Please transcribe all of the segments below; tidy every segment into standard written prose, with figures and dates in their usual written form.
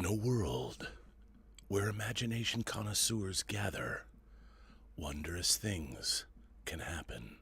In a world where imagination connoisseurs gather, wondrous things can happen.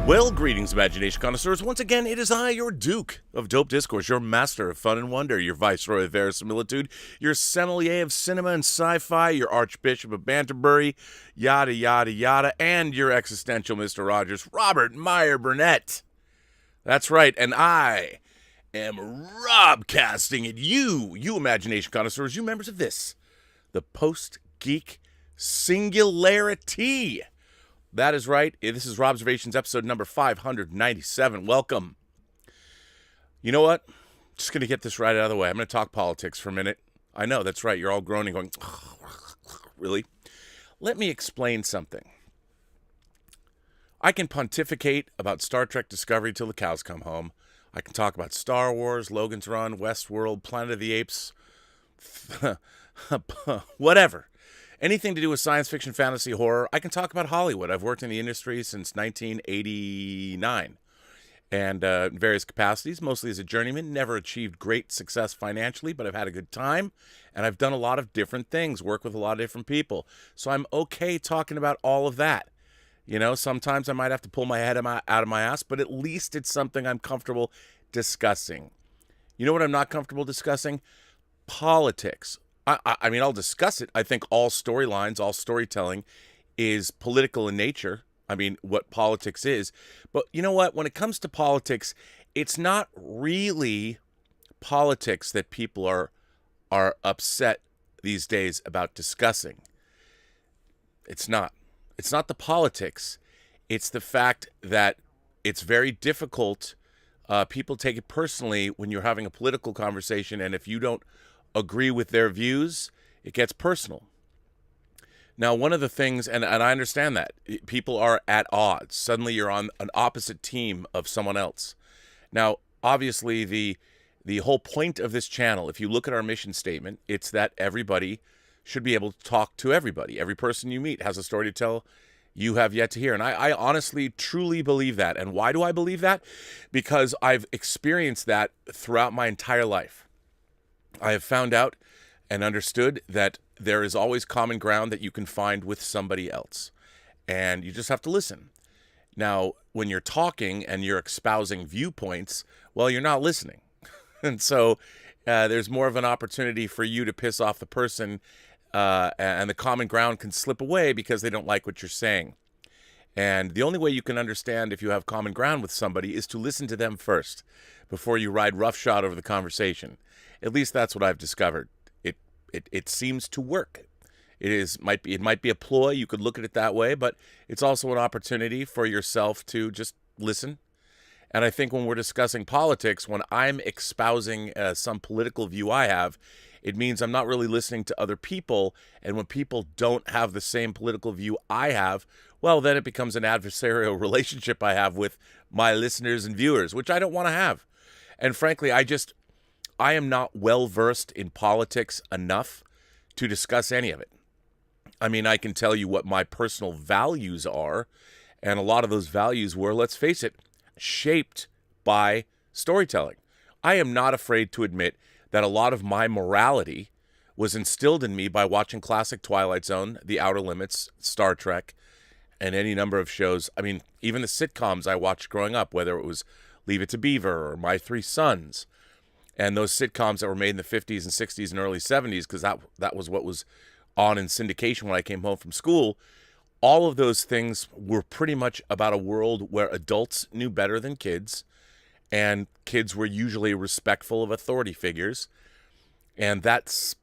Well, greetings, imagination connoisseurs. Once again, it is I, your Duke of Dope Discourse, your master of fun and wonder, your viceroy of verisimilitude, your sommelier of cinema and sci-fi, your archbishop of Banterbury, yada, yada, yada, and your existential Mr. Rogers, Robert Meyer Burnett. That's right, and I am robcasting at you imagination connoisseurs, you members of this, the Post-Geek Singularity. That is right. This is Robservations, episode number 597. Welcome. You know what? Just going to get this right out of the way. I'm going to talk politics for a minute. I know, that's right. You're all groaning, going, really? Let me explain something. I can pontificate about Star Trek Discovery till the cows come home. I can talk about Star Wars, Logan's Run, Westworld, Planet of the Apes, whatever. Anything to do with science fiction, fantasy, horror. I can talk about Hollywood. I've worked in the industry since 1989 and in various capacities, mostly as a journeyman. Never achieved great success financially, but I've had a good time, and I've done a lot of different things, work with a lot of different people. So I'm okay talking about all of that. You know, sometimes I might have to pull my head out of my ass, but at least it's something I'm comfortable discussing. You know what I'm not comfortable discussing? Politics. I mean, I'll discuss it. I think all storylines, all storytelling is political in nature. I mean, what politics is. But you know what? When it comes to politics, it's not really politics that people are upset these days about discussing. It's not. It's not the politics. It's the fact that it's very difficult. People take it personally when you're having a political conversation, and if you don't agree with their views, it gets personal. Now, one of the things, and I understand that, people are at odds. Suddenly you're on an opposite team of someone else. Now, obviously, the whole point of this channel, if you look at our mission statement, it's that everybody should be able to talk to everybody. Every person you meet has a story to tell you have yet to hear. And I honestly, truly believe that. And why do I believe that? Because I've experienced that throughout my entire life. I have found out and understood that there is always common ground that you can find with somebody else. And you just have to listen. Now, when you're talking and you're espousing viewpoints, well, you're not listening. And so there's more of an opportunity for you to piss off the person, and the common ground can slip away because they don't like what you're saying. And the only way you can understand if you have common ground with somebody is to listen to them first before you ride roughshod over the conversation. At least that's what I've discovered. It seems to work. It might be a ploy. You could look at it that way, but it's also an opportunity for yourself to just listen. And I think when we're discussing politics, when I'm espousing some political view I have, it means I'm not really listening to other people. And when people don't have the same political view I have, well, then it becomes an adversarial relationship I have with my listeners and viewers, which I don't want to have. And frankly, I am not well-versed in politics enough to discuss any of it. I mean, I can tell you what my personal values are, and a lot of those values were, let's face it, shaped by storytelling. I am not afraid to admit that a lot of my morality was instilled in me by watching classic Twilight Zone, The Outer Limits, Star Trek, and any number of shows. I mean, even the sitcoms I watched growing up, whether it was Leave It to Beaver or My Three Sons, and those sitcoms that were made in the 50s and 60s and early 70s, because that was what was on in syndication when I came home from school, all of those things were pretty much about a world where adults knew better than kids, and kids were usually respectful of authority figures, and that's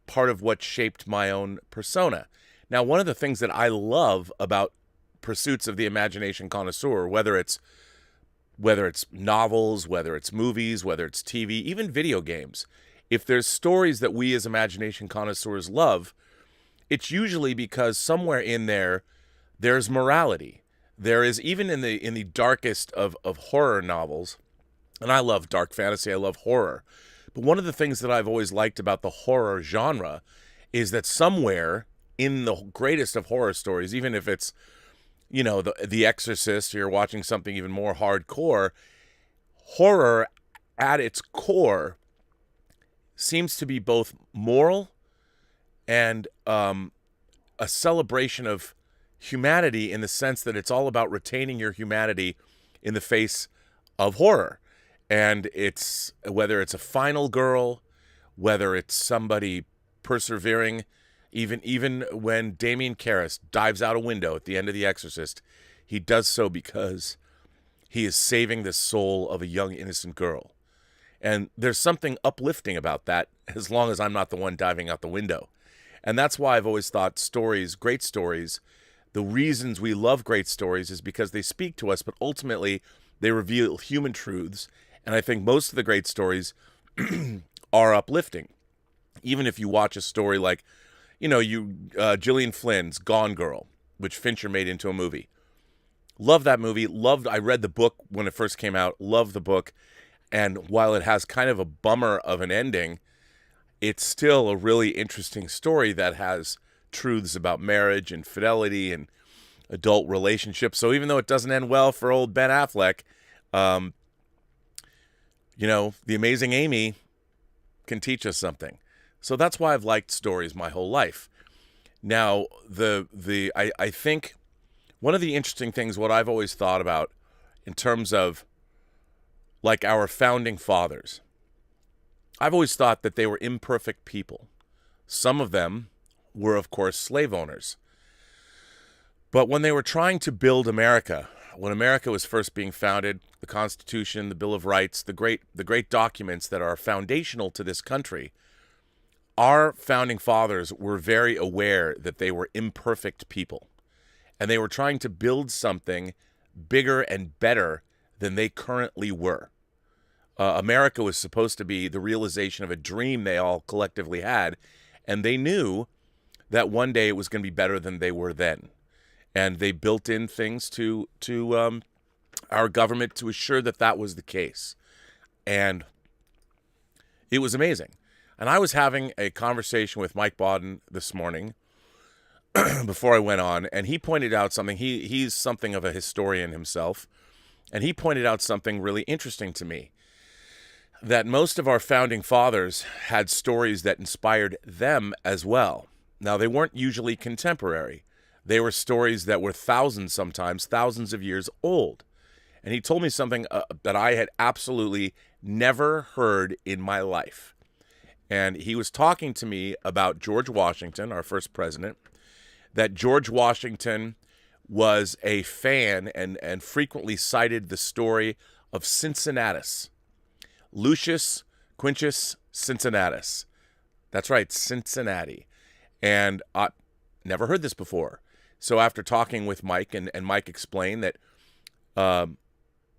part of what shaped my own persona. Now, one of the things that I love about pursuits of the imagination connoisseur, whether it's novels, whether it's movies, whether it's TV, even video games, if there's stories that we as imagination connoisseurs love, it's usually because somewhere in there's morality. There is, even in the darkest of horror novels, and I love dark fantasy, I love horror, But one of the things that I've always liked about the horror genre is that somewhere in the greatest of horror stories, even if it's, you know, the Exorcist, or you're watching something even more hardcore, horror at its core seems to be both moral and a celebration of humanity, in the sense that it's all about retaining your humanity in the face of horror. And it's, whether it's a final girl, whether it's somebody persevering, even when Damien Karras dives out a window at the end of The Exorcist, he does so because he is saving the soul of a young innocent girl. And there's something uplifting about that, as long as I'm not the one diving out the window. And that's why I've always thought stories, great stories, the reasons we love great stories is because they speak to us, but ultimately they reveal human truths. And I think most of the great stories are uplifting. Even if you watch a story like, you know, Gillian Flynn's Gone Girl, which Fincher made into a movie. Love that movie. I read the book when it first came out. Loved the book. And while it has kind of a bummer of an ending, it's still a really interesting story that has truths about marriage and fidelity and adult relationships. So even though it doesn't end well for old Ben Affleck, you know, the Amazing Amy can teach us something. So that's why I've liked stories my whole life. Now, I think one of the interesting things, what I've always thought about in terms of like our founding fathers, I've always thought that they were imperfect people. Some of them were, of course, slave owners. But when they were trying to build America, when America was first being founded, the Constitution, the Bill of Rights, the great documents that are foundational to this country, our founding fathers were very aware that they were imperfect people. And they were trying to build something bigger and better than they currently were. America was supposed to be the realization of a dream they all collectively had, and they knew that one day it was going to be better than they were then. And they built in things to our government to assure that that was the case. And it was amazing. And I was having a conversation with Mike Bodden this morning before I went on, and he pointed out something. He's something of a historian himself, and he pointed out something really interesting to me, that most of our founding fathers had stories that inspired them as well. Now, they weren't usually contemporary. They were stories that were sometimes thousands of years old. And he told me something that I had absolutely never heard in my life. And he was talking to me about George Washington, our first president, that George Washington was a fan and frequently cited the story of Cincinnatus. Lucius Quintus Cincinnatus. That's right, Cincinnati. And I never heard this before. So after talking with Mike, and Mike explained that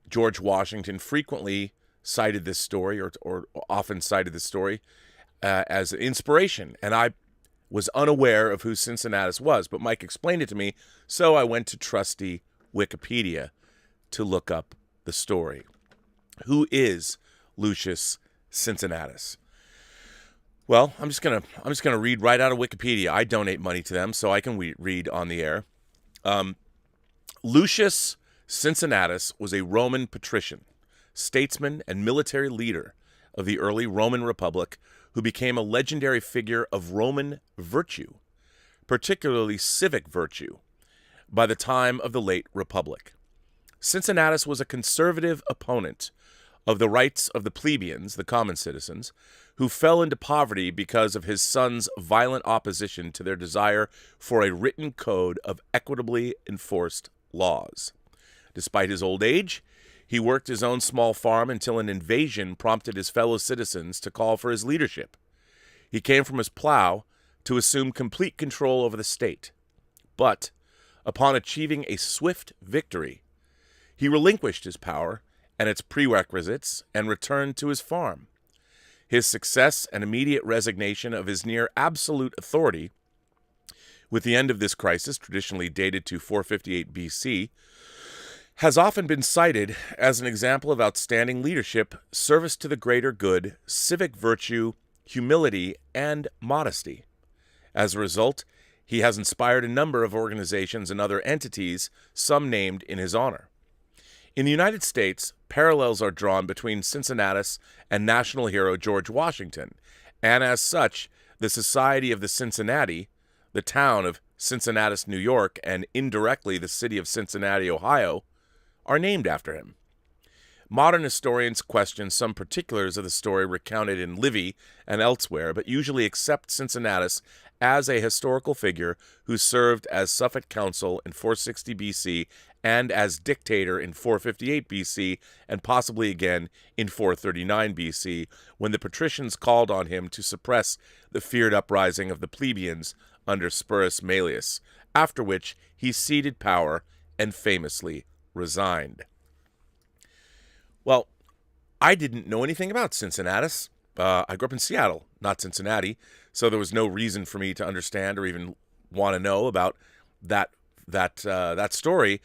George Washington frequently cited this story, or often cited this story, as an inspiration. And I was unaware of who Cincinnatus was, but Mike explained it to me, so I went to trusty Wikipedia to look up the story. Who is Lucius Cincinnatus? Well, I'm just gonna read right out of Wikipedia. I donate money to them, so I can read on the air. Lucius Cincinnatus was a Roman patrician, statesman, and military leader of the early Roman Republic, who became a legendary figure of Roman virtue, particularly civic virtue, by the time of the late Republic. Cincinnatus was a conservative opponent of the rights of the plebeians, the common citizens, who fell into poverty because of his son's violent opposition to their desire for a written code of equitably enforced laws. Despite his old age, he worked his own small farm until an invasion prompted his fellow citizens to call for his leadership. He came from his plow to assume complete control over the state. But, upon achieving a swift victory, he relinquished his power and its prerequisites and returned to his farm. His success and immediate resignation of his near absolute authority, with the end of this crisis, traditionally dated to 458 BC, has often been cited as an example of outstanding leadership, service to the greater good, civic virtue, humility, and modesty. As a result, he has inspired a number of organizations and other entities, some named in his honor. In the United States, parallels are drawn between Cincinnatus and national hero George Washington, and as such, the Society of the Cincinnati, the town of Cincinnatus, New York, and indirectly the city of Cincinnati, Ohio, are named after him. Modern historians question some particulars of the story recounted in Livy and elsewhere, but usually accept Cincinnatus as a historical figure who served as Suffolk consul in 460 BC and as dictator in 458 BC and possibly again in 439 BC, when the patricians called on him to suppress the feared uprising of the plebeians under Spurius Maelius, after which he ceded power and famously resigned. Well, I didn't know anything about Cincinnatus. I grew up in Seattle, not Cincinnati, so there was no reason for me to understand or even want to know about that story.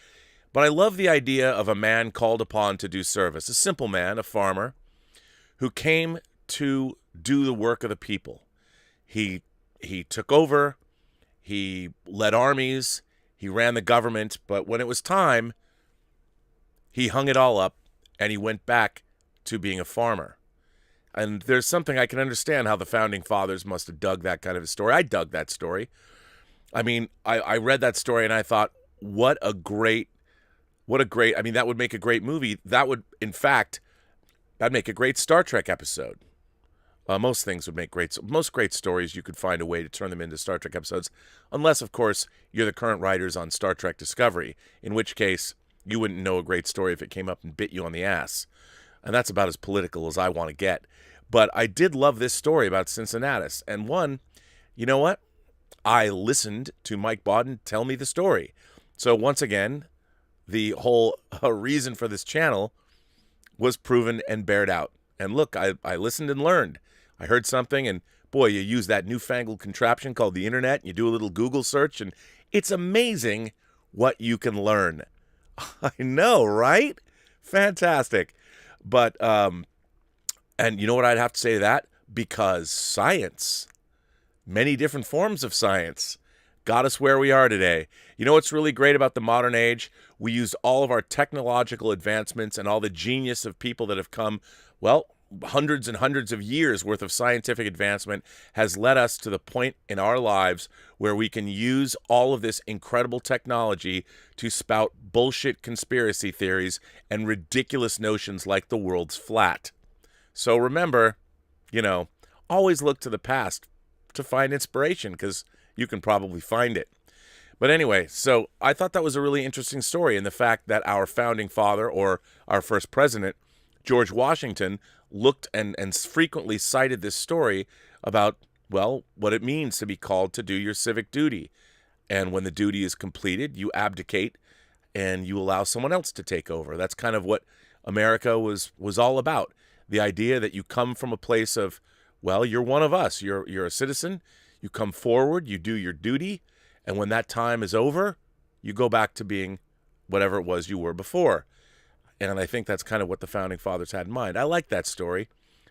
But I love the idea of a man called upon to do service, a simple man, a farmer, who came to do the work of the people. He took over, he led armies, he ran the government, but when it was time, he hung it all up and he went back to being a farmer. And there's something I can understand how the founding fathers must have dug that kind of a story. I dug that story. I mean, I read that story and I thought, what a great, I mean, that would make a great movie. That would, in fact, that'd make a great Star Trek episode. Most things would make most great stories, you could find a way to turn them into Star Trek episodes, unless, of course, you're the current writers on Star Trek Discovery, in which case you wouldn't know a great story if it came up and bit you on the ass. And that's about as political as I want to get. But I did love this story about Cincinnatus. And one, you know what? I listened to Mike Bodden tell me the story. So once again, the whole reason for this channel was proven and bared out. And look, I listened and learned. I heard something, and boy, you use that newfangled contraption called the internet, and you do a little Google search, and it's amazing what you can learn. I know, right? Fantastic. But, and you know what I'd have to say to that? Because science, many different forms of science, got us where we are today. You know what's really great about the modern age? We use all of our technological advancements and all the genius of people that have come, well, hundreds and hundreds of years worth of scientific advancement has led us to the point in our lives where we can use all of this incredible technology to spout bullshit conspiracy theories and ridiculous notions like the world's flat. So remember, you know, always look to the past to find inspiration, because you can probably find it. But anyway, so I thought that was a really interesting story, and the fact that our founding father, or our first president, George Washington, looked and frequently cited this story about, well, what it means to be called to do your civic duty. And when the duty is completed, you abdicate and you allow someone else to take over. That's kind of what America was all about. The idea that you come from a place of, well, you're one of us. You're a citizen. You come forward, you do your duty, and when that time is over, you go back to being whatever it was you were before. And I think that's kind of what the founding fathers had in mind. I like that story.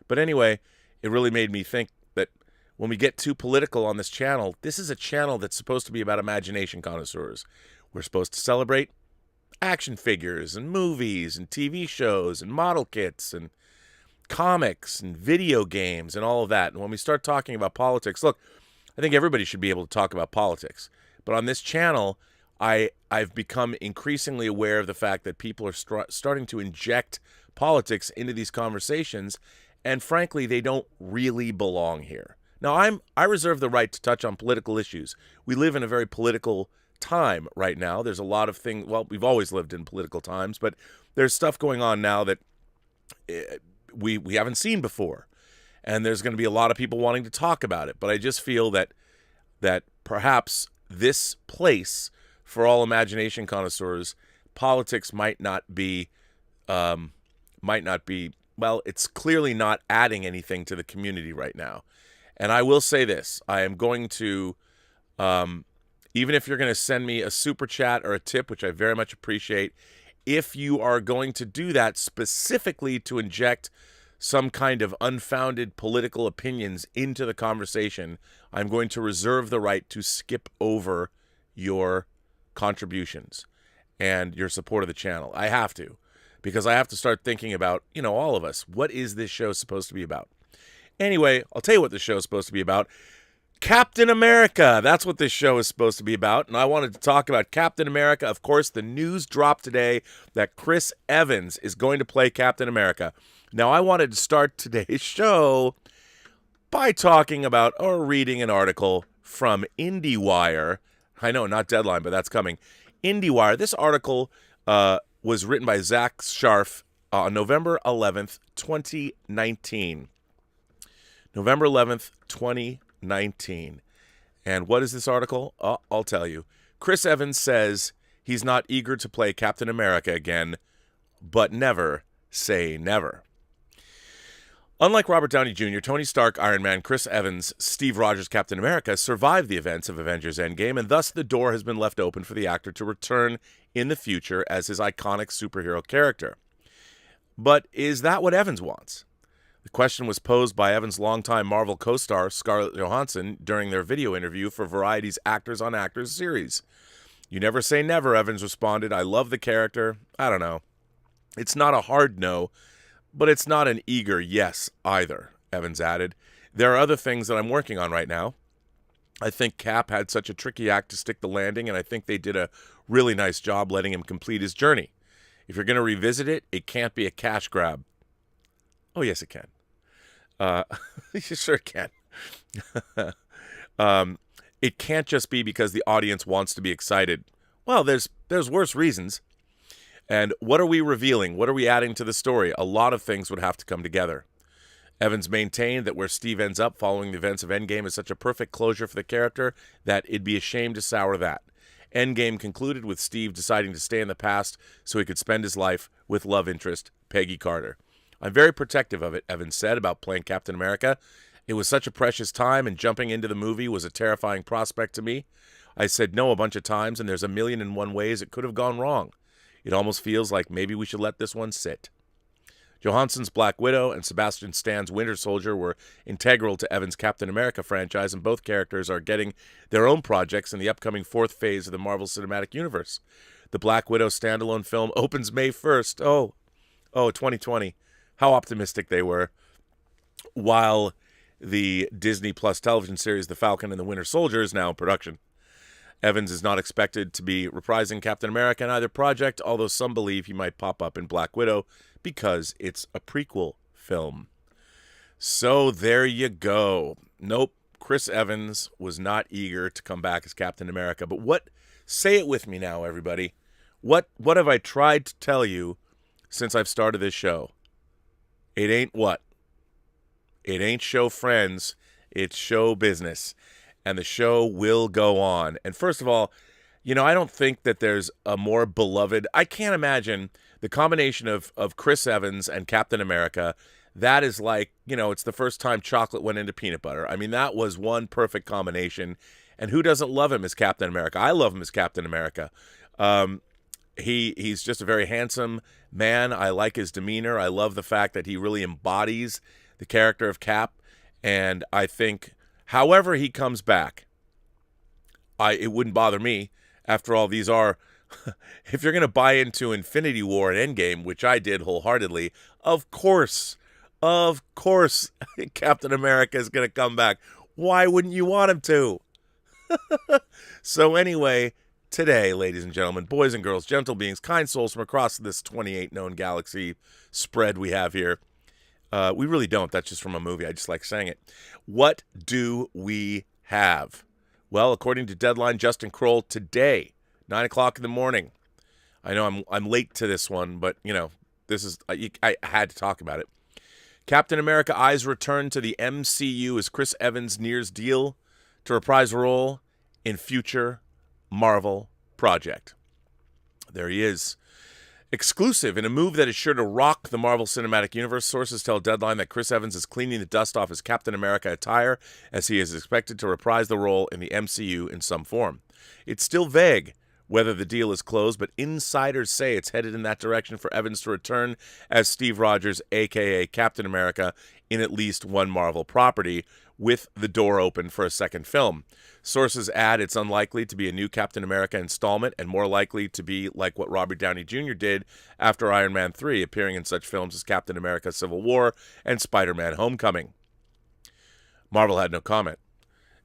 But anyway, it really made me think that when we get too political on this channel, this is a channel that's supposed to be about imagination connoisseurs. We're supposed to celebrate action figures and movies and TV shows and model kits and comics and video games and all of that. And when we start talking about politics, look, I think everybody should be able to talk about politics. But on this channel, I've become increasingly aware of the fact that people are starting to inject politics into these conversations, and frankly, they don't really belong here. Now, I reserve the right to touch on political issues. We live in a very political time right now. There's a lot of things, well, we've always lived in political times, but there's stuff going on now that we haven't seen before. And there's going to be a lot of people wanting to talk about it. But I just feel that perhaps this place, for all imagination connoisseurs, politics might not be, well, it's clearly not adding anything to the community right now. And I will say this, I am going to, even if you're going to send me a super chat or a tip, which I very much appreciate, if you are going to do that specifically to inject some kind of unfounded political opinions into the conversation, I'm going to reserve the right to skip over your contributions and your support of the channel. I have to, because I have to start thinking about, all of us. What is this show supposed to be about? Anyway, I'll tell you what this show is supposed to be about. Captain America. That's what this show is supposed to be about. And I wanted to talk about Captain America. Of course, the news dropped today that Chris Evans is going to play Captain America. Now, I wanted to start today's show by talking about or reading an article from IndieWire. I know, not Deadline, but that's coming. IndieWire. This article was written by Zach Scharf on November 11th, 2019. November 11th, 2019. And what is this article? I'll tell you. Chris Evans says he's not eager to play Captain America again, but never say never. Unlike Robert Downey Jr., Tony Stark, Iron Man, Chris Evans, Steve Rogers, Captain America survived the events of Avengers Endgame, and thus the door has been left open for the actor to return in the future as his iconic superhero character. But is that what Evans wants? The question was posed by Evans' longtime Marvel co-star Scarlett Johansson during their video interview for Variety's Actors on Actors series. You never say never, Evans responded. I love the character. I don't know. It's not a hard no, but it's not an eager yes either, Evans added. There are other things that I'm working on right now. I think Cap had such a tricky act to stick the landing, and I think they did a really nice job letting him complete his journey. If you're going to revisit it, it can't be a cash grab. Oh, yes, it can. You sure can. It can't just be because the audience wants to be excited. Well, there's worse reasons. And what are we revealing? What are we adding to the story? A lot of things would have to come together. Evans maintained that where Steve ends up following the events of Endgame is such a perfect closure for the character that it'd be a shame to sour that. Endgame concluded with Steve deciding to stay in the past so he could spend his life with love interest Peggy Carter. I'm very protective of it, Evans said about playing Captain America. It was such a precious time, and jumping into the movie was a terrifying prospect to me. I said no a bunch of times, and there's a million and one ways it could have gone wrong. It almost feels like maybe we should let this one sit. Johansson's Black Widow and Sebastian Stan's Winter Soldier were integral to Evans' Captain America franchise, and both characters are getting their own projects in the upcoming fourth phase of the Marvel Cinematic Universe. The Black Widow standalone film opens May 1st. Oh, 2020. How optimistic they were. While the Disney Plus television series The Falcon and the Winter Soldier is now in production. Evans is not expected to be reprising Captain America in either project, although some believe he might pop up in Black Widow because it's a prequel film. So there you go. Nope, Chris Evans was not eager to come back as Captain America. But what, say it with me now, everybody. What have I tried to tell you since I've started this show? It ain't what? It ain't show friends, it's show business. And the show will go on. And first of all, I don't think that there's a more beloved... I can't imagine the combination of Chris Evans and Captain America. That is like, it's the first time chocolate went into peanut butter. I mean, that was one perfect combination. And who doesn't love him as Captain America? I love him as Captain America. He's just a very handsome man. I like his demeanor. I love the fact that he really embodies the character of Cap. And I think... however he comes back, it wouldn't bother me. After all, these are, if you're going to buy into Infinity War and Endgame, which I did wholeheartedly, of course, Captain America is going to come back. Why wouldn't you want him to? So anyway, today, ladies and gentlemen, boys and girls, gentle beings, kind souls from across this 28 known galaxy spread we have here, we really don't. That's just from a movie. I just like saying it. What do we have? Well, according to Deadline, Justin Kroll today, 9 o'clock in the morning. I know I'm late to this one, but, this is I had to talk about it. Captain America eyes return to the MCU as Chris Evans nears deal to reprise a role in future Marvel project. There he is. Exclusive in a move that is sure to rock the Marvel Cinematic Universe, sources tell Deadline that Chris Evans is cleaning the dust off his Captain America attire as he is expected to reprise the role in the MCU in some form. It's still vague whether the deal is closed, but insiders say it's headed in that direction for Evans to return as Steve Rogers, a.k.a. Captain America, in at least one Marvel property, with the door open for a second film. Sources add it's unlikely to be a new Captain America installment and more likely to be like what Robert Downey Jr. did after Iron Man 3, appearing in such films as Captain America Civil War and Spider-Man Homecoming. Marvel had no comment.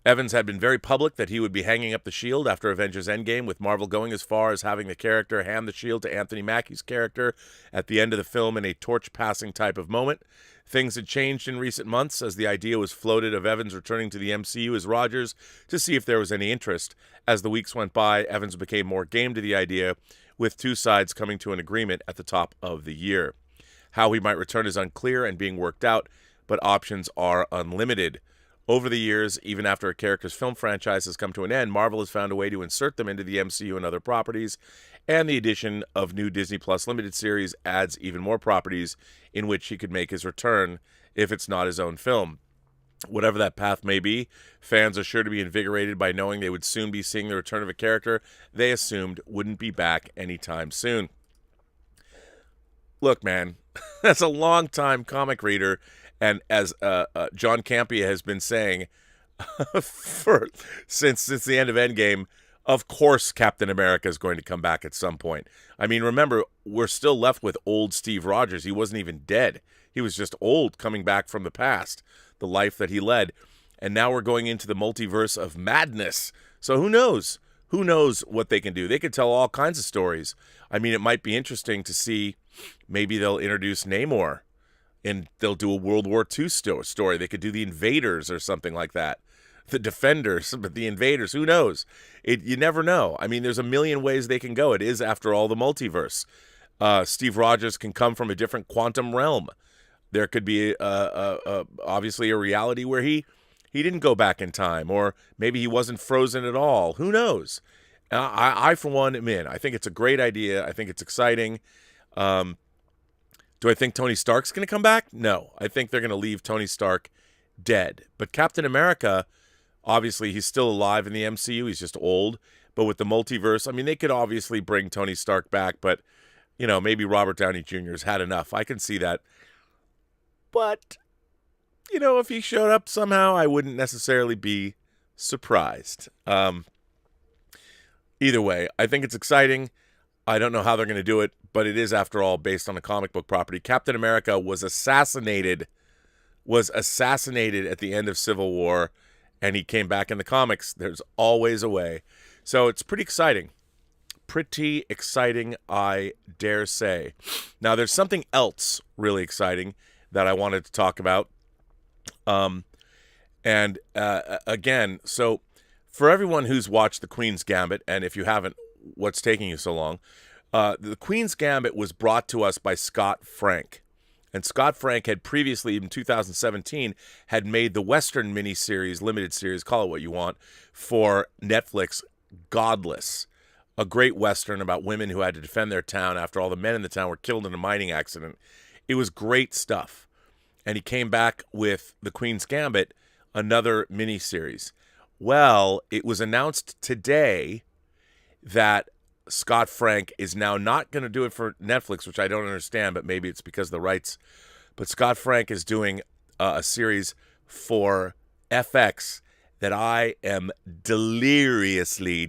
Evans had been very public that he would be hanging up the shield after Avengers Endgame, with Marvel going as far as having the character hand the shield to Anthony Mackie's character at the end of the film in a torch-passing type of moment. Things had changed in recent months as the idea was floated of Evans returning to the MCU as Rogers to see if there was any interest. As the weeks went by, Evans became more game to the idea, with two sides coming to an agreement at the top of the year. How he might return is unclear and being worked out, but options are unlimited. Over the years, even after a character's film franchise has come to an end, Marvel has found a way to insert them into the MCU and other properties, and the addition of new Disney Plus limited series adds even more properties in which he could make his return if it's not his own film. Whatever that path may be, fans are sure to be invigorated by knowing they would soon be seeing the return of a character they assumed wouldn't be back anytime soon. Look, man, that's a long-time comic reader. And as John Campea has been saying since the end of Endgame, of course Captain America is going to come back at some point. I mean, remember, we're still left with old Steve Rogers. He wasn't even dead. He was just old, coming back from the past, the life that he led. And now we're going into the multiverse of madness. So who knows? Who knows what they can do? They could tell all kinds of stories. I mean, it might be interesting to see, maybe they'll introduce Namor. And they'll do a World War II story. They could do the Invaders or something like that. The Defenders, but the Invaders, who knows? You never know. I mean, there's a million ways they can go. It is, after all, the multiverse. Steve Rogers can come from a different quantum realm. There could be, obviously, a reality where he didn't go back in time, or maybe he wasn't frozen at all. Who knows? I for one, am in. I think it's a great idea. I think it's exciting. Do I think Tony Stark's going to come back? No. I think they're going to leave Tony Stark dead. But Captain America, obviously, he's still alive in the MCU. He's just old. But with the multiverse, I mean, they could obviously bring Tony Stark back. But, you know, maybe Robert Downey Jr. has had enough. I can see that. But, you know, if he showed up somehow, I wouldn't necessarily be surprised. Either way, I think it's exciting. I don't know how they're going to do it, but it is, after all, based on a comic book property. Captain America was assassinated at the end of Civil War, and he came back in the comics. There's always a way. So it's pretty exciting. Pretty exciting, I dare say. Now, there's something else really exciting that I wanted to talk about. Again, so for everyone who's watched The Queen's Gambit, and if you haven't, what's taking you so long? The Queen's Gambit was brought to us by Scott Frank. And Scott Frank had previously, in 2017, had made the Western miniseries, limited series, call it what you want, for Netflix, Godless. A great Western about women who had to defend their town after all the men in the town were killed in a mining accident. It was great stuff. And he came back with The Queen's Gambit, another miniseries. Well, it was announced today that Scott Frank is now not going to do it for Netflix, which I don't understand, but maybe it's because of the rights. But Scott Frank is doing a series for FX that I am deliriously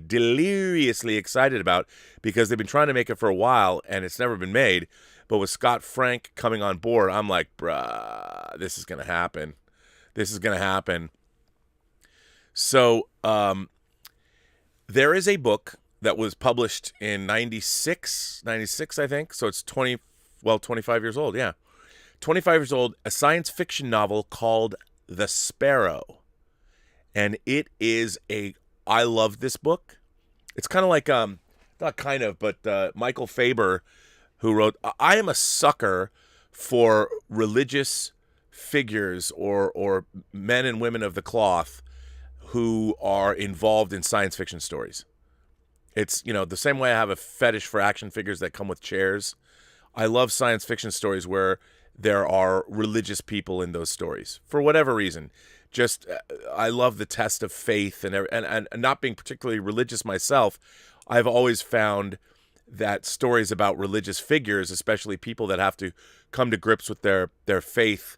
excited about, because they've been trying to make it for a while and it's never been made. But with Scott Frank coming on board, I'm like, bruh, this is going to happen. This is going to happen. So there is a book that was published in 96, I think. So it's 25 years old. Yeah. 25 years old, a science fiction novel called The Sparrow. And it is I love this book. It's kind of like, not kind of, but Michael Faber, who wrote, I am a sucker for religious figures or men and women of the cloth who are involved in science fiction stories. It's, you know, the same way I have a fetish for action figures that come with chairs. I love science fiction stories where there are religious people in those stories for whatever reason. Just, I love the test of faith and not being particularly religious myself. I've always found that stories about religious figures, especially people that have to come to grips with their faith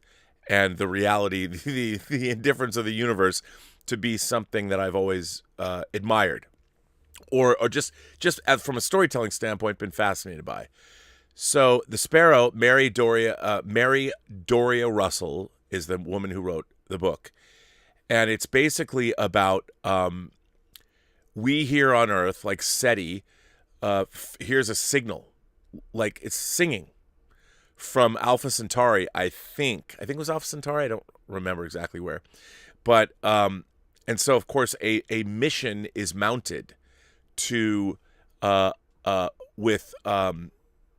and the reality, the indifference of the universe, to be something that I've always admired, or just as from a storytelling standpoint, been fascinated by. So the Sparrow, Mary Doria Russell is the woman who wrote the book, and it's basically about we here on Earth, like SETI, here's a signal, like it's singing from Alpha Centauri. I think it was Alpha Centauri. I don't remember exactly where, but and so of course a mission is mounted to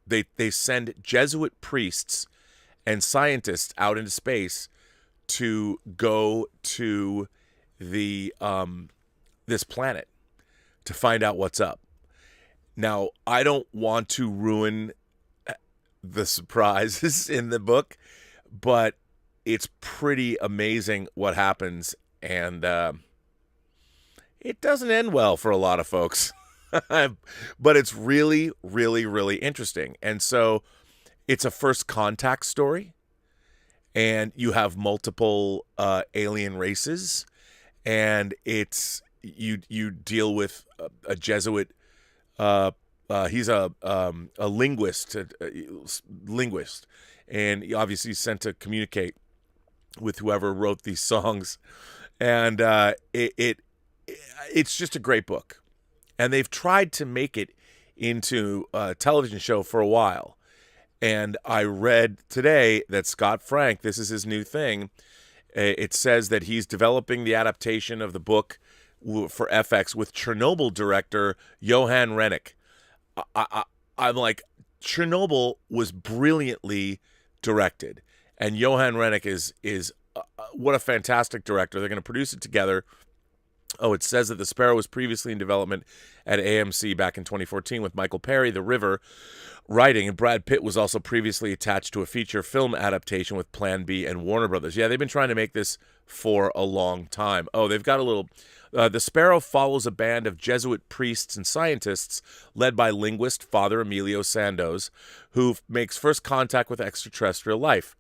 they send Jesuit priests and scientists out into space to go to the this planet to find out what's up. Now, I don't want to ruin the surprises in the book, but it's pretty amazing what happens, and it doesn't end well for a lot of folks. But it's really, really, really interesting. And so it's a first contact story, and you have multiple alien races, and it's you deal with a Jesuit. He's a linguist, and he obviously sent to communicate with whoever wrote these songs, and it's just a great book. And they've tried to make it into a television show for a while. And I read today that Scott Frank, this is his new thing. It says that he's developing the adaptation of the book for FX with Chernobyl director Johan Renck. I'm like, Chernobyl was brilliantly directed. And Johan Renck is what a fantastic director. They're going to produce it together. Oh, it says that The Sparrow was previously in development at AMC back in 2014 with Michael Perry, The River, writing, and Brad Pitt was also previously attached to a feature film adaptation with Plan B and Warner Brothers. Yeah, they've been trying to make this for a long time. Oh, they've got a little... The Sparrow follows a band of Jesuit priests and scientists led by linguist Father Emilio Sandoz, who makes first contact with extraterrestrial life.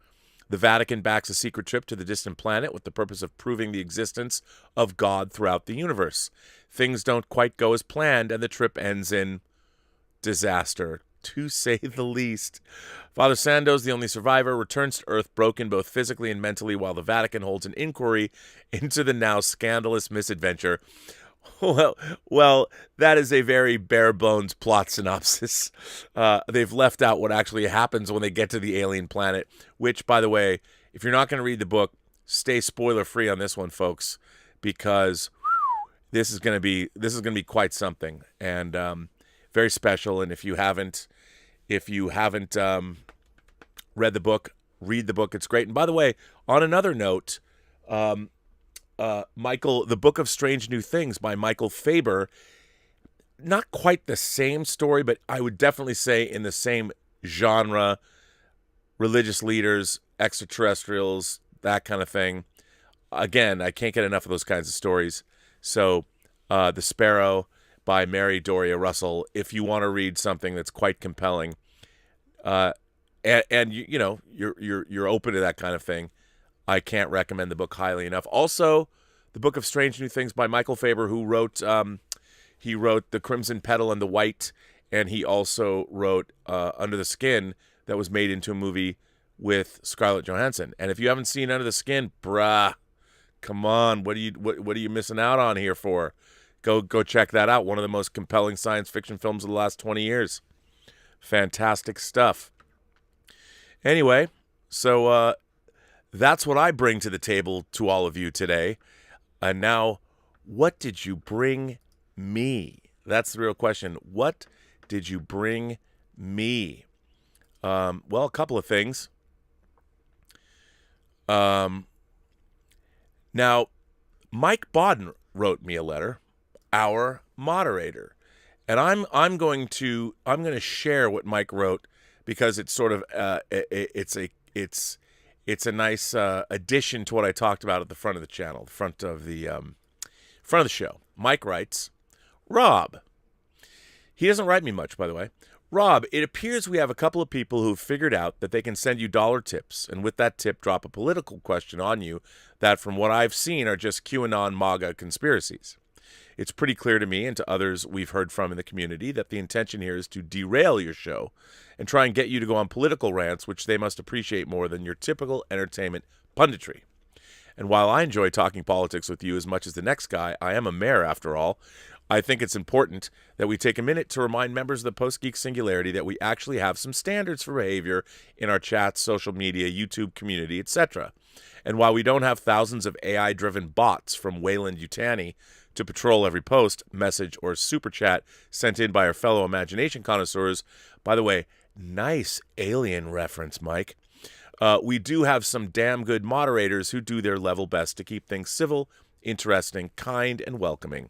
The Vatican backs a secret trip to the distant planet with the purpose of proving the existence of God throughout the universe. Things don't quite go as planned, and the trip ends in disaster, to say the least. Father Sandoz, the only survivor, returns to Earth broken both physically and mentally, while the Vatican holds an inquiry into the now scandalous misadventure. Well, that is a very bare-bones plot synopsis. They've left out what actually happens when they get to the alien planet, which, by the way, if you're not going to read the book, stay spoiler-free on this one, folks, because this is going to be quite something, and very special. And if you haven't read the book, read the book. It's great. And by the way, on another note, Michael, The Book of Strange New Things by Michael Faber, not quite the same story, but I would definitely say in the same genre, religious leaders, extraterrestrials, that kind of thing. Again, I can't get enough of those kinds of stories. So, The Sparrow by Mary Doria Russell, if you want to read something that's quite compelling, and you're open to that kind of thing, I can't recommend the book highly enough. Also, The Book of Strange New Things by Michael Faber, who wrote The Crimson Petal and the White, and he also wrote Under the Skin, that was made into a movie with Scarlett Johansson. And if you haven't seen Under the Skin, bruh, come on, what are you missing out on here for? Go check that out. One of the most compelling science fiction films of the last 20 years. Fantastic stuff. Anyway, so that's what I bring to the table to all of you today. And now, what did you bring me? That's the real question. What did you bring me? Well, a couple of things. Now, Mike Bodden wrote me a letter, our moderator, and I'm going to share what Mike wrote, because it's sort of it's a nice addition to what I talked about at the front of the channel, front of the show. Mike writes, Rob, He doesn't write me much, by the way. Rob, it appears we have a couple of people who've figured out that they can send you dollar tips, and with that tip drop a political question on you that, from what I've seen, are just QAnon MAGA conspiracies. It's pretty clear to me and to others we've heard from in the community that the intention here is to derail your show and try and get you to go on political rants, which they must appreciate more than your typical entertainment punditry. And while I enjoy talking politics with you as much as the next guy, I am a mayor after all, I think it's important that we take a minute to remind members of the Post-Geek Singularity that we actually have some standards for behavior in our chats, social media, YouTube community, etc. And while we don't have thousands of AI-driven bots from Wayland Yutani to patrol every post, message, or super chat sent in by our fellow imagination connoisseurs, by the way, nice alien reference, Mike, we do have some damn good moderators who do their level best to keep things civil, interesting, kind, and welcoming.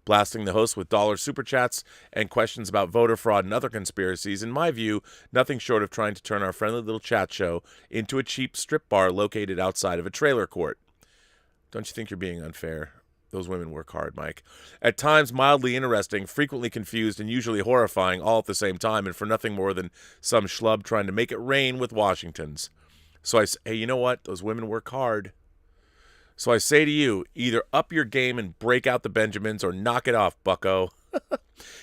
Blasting the host with dollar super chats and questions about voter fraud and other conspiracies, in my view, nothing short of trying to turn our friendly little chat show into a cheap strip bar located outside of a trailer court. Don't you think you're being unfair? Those women work hard, Mike. At times mildly interesting, frequently confused, and usually horrifying all at the same time, and for nothing more than some schlub trying to make it rain with Washingtons. So I say, hey, you know what? Those women work hard. So I say to you, either up your game and break out the Benjamins or knock it off, bucko.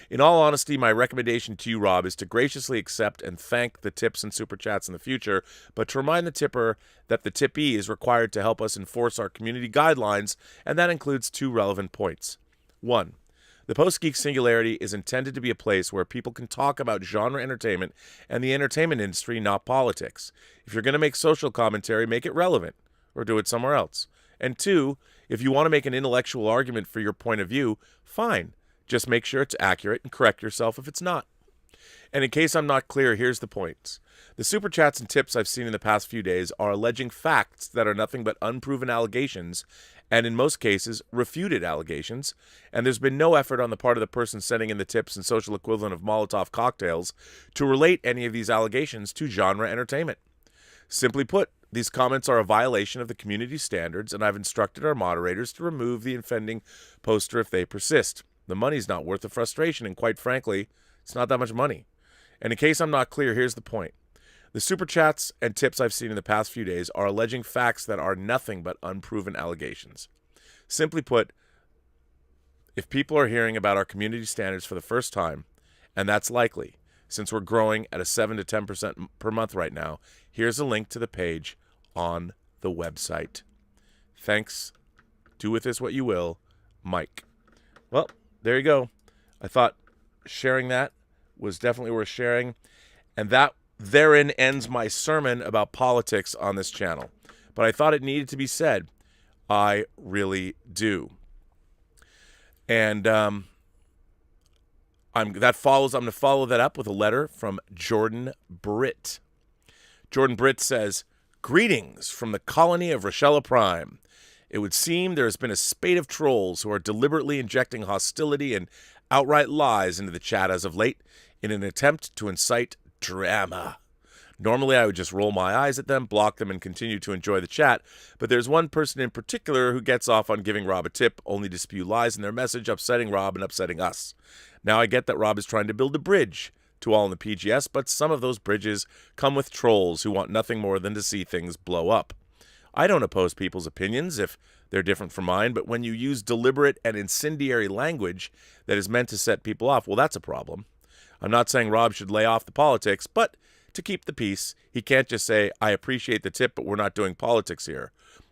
In all honesty, my recommendation to you, Rob, is to graciously accept and thank the tips and super chats in the future, but to remind the tipper that the tippee is required to help us enforce our community guidelines, and that includes 2 relevant points. 1. The Post-Geek Singularity is intended to be a place where people can talk about genre entertainment and the entertainment industry, not politics. If you're going to make social commentary, make it relevant, or do it somewhere else. And 2, if you want to make an intellectual argument for your point of view, fine. Just make sure it's accurate and correct yourself if it's not. And in case I'm not clear, here's the points. The super chats and tips I've seen in the past few days are alleging facts that are nothing but unproven allegations, and in most cases, refuted allegations, and there's been no effort on the part of the person sending in the tips and social equivalent of Molotov cocktails to relate any of these allegations to genre entertainment. Simply put, these comments are a violation of the community standards, and I've instructed our moderators to remove the offending poster if they persist. The money's not worth the frustration, and quite frankly, it's not that much money. And in case I'm not clear, here's the point. The super chats and tips I've seen in the past few days are alleging facts that are nothing but unproven allegations. Simply put, if people are hearing about our community standards for the first time, and that's likely, since we're growing at a 7 to 10% per month right now, here's a link to the page on the website. Thanks. Do with this what you will, Mike. Well, there you go. I thought sharing that was definitely worth sharing, and that therein ends my sermon about politics on this channel. But I thought it needed to be said. I really do. And I'm going to follow that up with a letter from Jordan Britt. Jordan Britt says, "Greetings from the colony of Rochella Prime. It would seem there has been a spate of trolls who are deliberately injecting hostility and outright lies into the chat as of late in an attempt to incite drama. Normally, I would just roll my eyes at them, block them, and continue to enjoy the chat, but there's one person in particular who gets off on giving Rob a tip, only to spew lies in their message, upsetting Rob and upsetting us. Now, I get that Rob is trying to build a bridge to all in the PGS, but some of those bridges come with trolls who want nothing more than to see things blow up. I don't oppose people's opinions if they're different from mine, but when you use deliberate and incendiary language that is meant to set people off, well, that's a problem. I'm not saying Rob should lay off the politics, but to keep the peace, he can't just say, I appreciate the tip, but we're not doing politics here.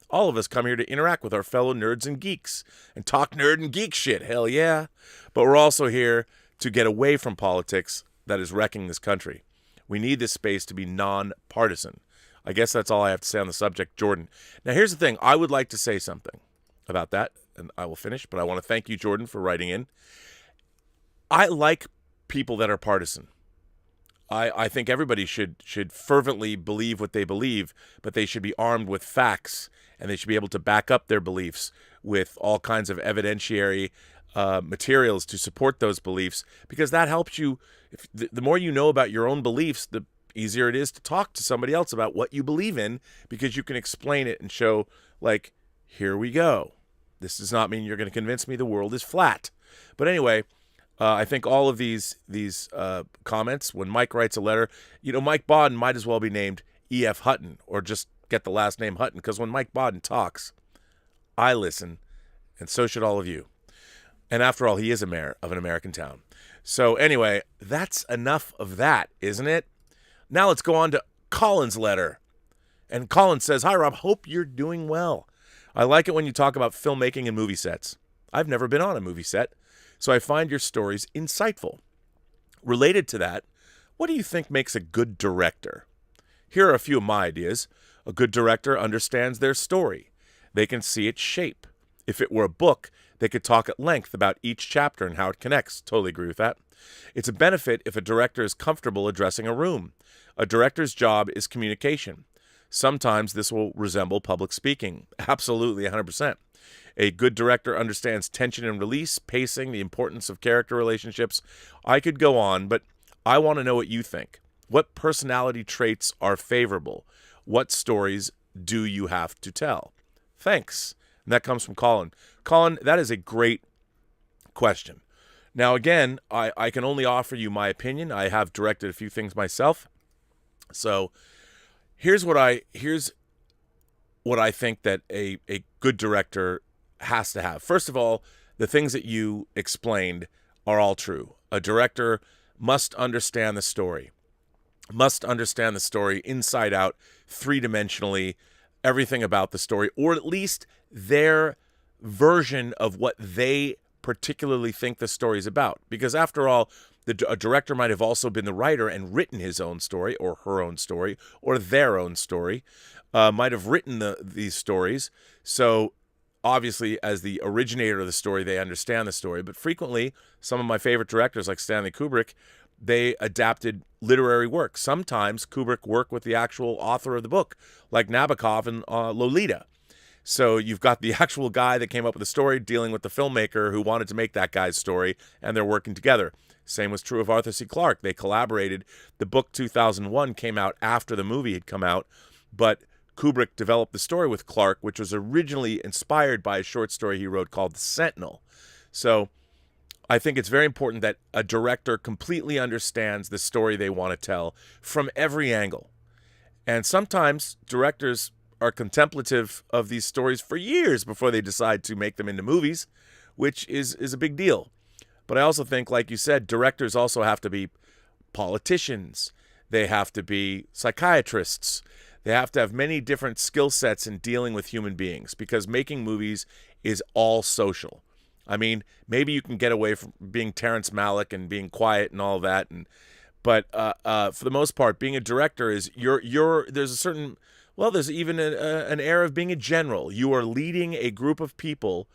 All of us come here to interact with our fellow nerds and geeks and talk nerd and geek shit, hell yeah. But we're also here to get away from politics that is wrecking this country. We need this space to be non-partisan. I guess that's all I have to say on the subject, Jordan. Now, here's the thing. I would like to say something about that, and I will finish, but I want to thank you, Jordan, for writing in. I like people that are partisan. I think everybody should fervently believe what they believe, but they should be armed with facts, and they should be able to back up their beliefs with all kinds of evidentiary materials to support those beliefs, because that helps you. The more you know about your own beliefs, the easier it is to talk to somebody else about what you believe in, because you can explain it and show, like, here we go. This does not mean you're going to convince me the world is flat. But anyway, I think all of these comments, when Mike writes a letter, Mike Bodden might as well be named E.F. Hutton, or just get the last name Hutton, because when Mike Bodden talks, I listen, and so should all of you. And after all, he is a mayor of an American town. So anyway, that's enough of that, isn't it? Now let's go on to Colin's letter. And Colin says, "Hi, Rob. Hope you're doing well. I like it when you talk about filmmaking and movie sets. I've never been on a movie set, so I find your stories insightful. Related to that, what do you think makes a good director? Here are a few of my ideas. A good director understands their story. They can see its shape. If it were a book, they could talk at length about each chapter and how it connects." Totally agree with that. "It's a benefit if a director is comfortable addressing a room. A director's job is communication. Sometimes this will resemble public speaking." Absolutely, 100%. "A good director understands tension and release, pacing, the importance of character relationships." I could go on, but I want to know what you think. What personality traits are favorable? What stories do you have to tell? Thanks. And that comes from Colin. Colin, that is a great question. Now, again, I can only offer you my opinion. I have directed a few things myself. So here's what I think that a good director has to have. First of all, the things that you explained are all true. A director must understand the story. Must understand the story inside out, three-dimensionally, everything about the story, or at least their version of what they particularly think the story is about. Because after all, a director might have also been the writer and written his own story, or her own story, or their own story, might have written these stories. So obviously, as the originator of the story, they understand the story. But frequently, some of my favorite directors, like Stanley Kubrick, they adapted literary work. Sometimes Kubrick worked with the actual author of the book, like Nabokov and Lolita. So you've got the actual guy that came up with the story dealing with the filmmaker who wanted to make that guy's story, and they're working together. Same was true of Arthur C. Clarke. They collaborated. The book 2001 came out after the movie had come out, but Kubrick developed the story with Clarke, which was originally inspired by a short story he wrote called The Sentinel. So I think it's very important that a director completely understands the story they want to tell from every angle. And sometimes directors are contemplative of these stories for years before they decide to make them into movies, which is a big deal. But I also think, like you said, directors also have to be politicians. They have to be psychiatrists. They have to have many different skill sets in dealing with human beings, because making movies is all social. I mean, maybe you can get away from being Terrence Malick and being quiet and all that, but for the most part, being a director is there's a certain, well, there's even an air of being a general. You are leading a group of people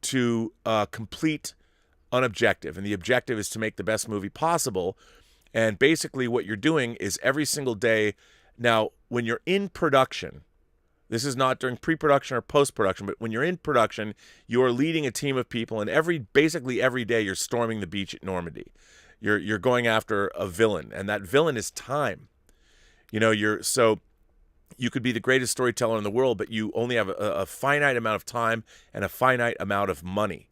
to complete an objective, and the objective is to make the best movie possible. And basically what you're doing is every single day. Now, when you're in production, this is not during pre-production or post-production, but when you're in production, you are leading a team of people, and basically every day you're storming the beach at Normandy. You're going after a villain, and that villain is time. So you could be the greatest storyteller in the world, but you only have a finite amount of time and a finite amount of money.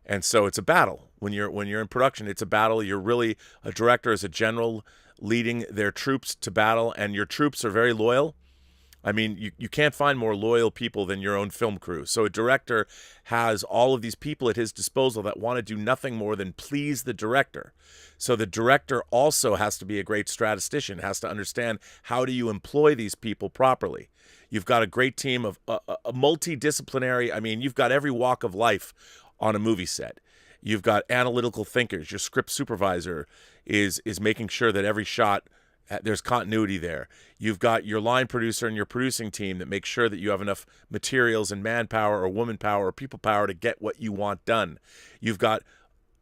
And so it's a battle. When you're in production, it's a battle. You're really a director as a general leading their troops to battle, and your troops are very loyal. I mean, you can't find more loyal people than your own film crew. So a director has all of these people at his disposal that want to do nothing more than please the director. So the director also has to be a great statistician, has to understand how do you employ these people properly. You've got a great team of a multidisciplinary, I mean, you've got every walk of life on a movie set. You've got analytical thinkers. Your script supervisor is making sure that every shot, there's continuity there. You've got your line producer and your producing team that makes sure that you have enough materials and manpower or woman power or people power to get what you want done. You've got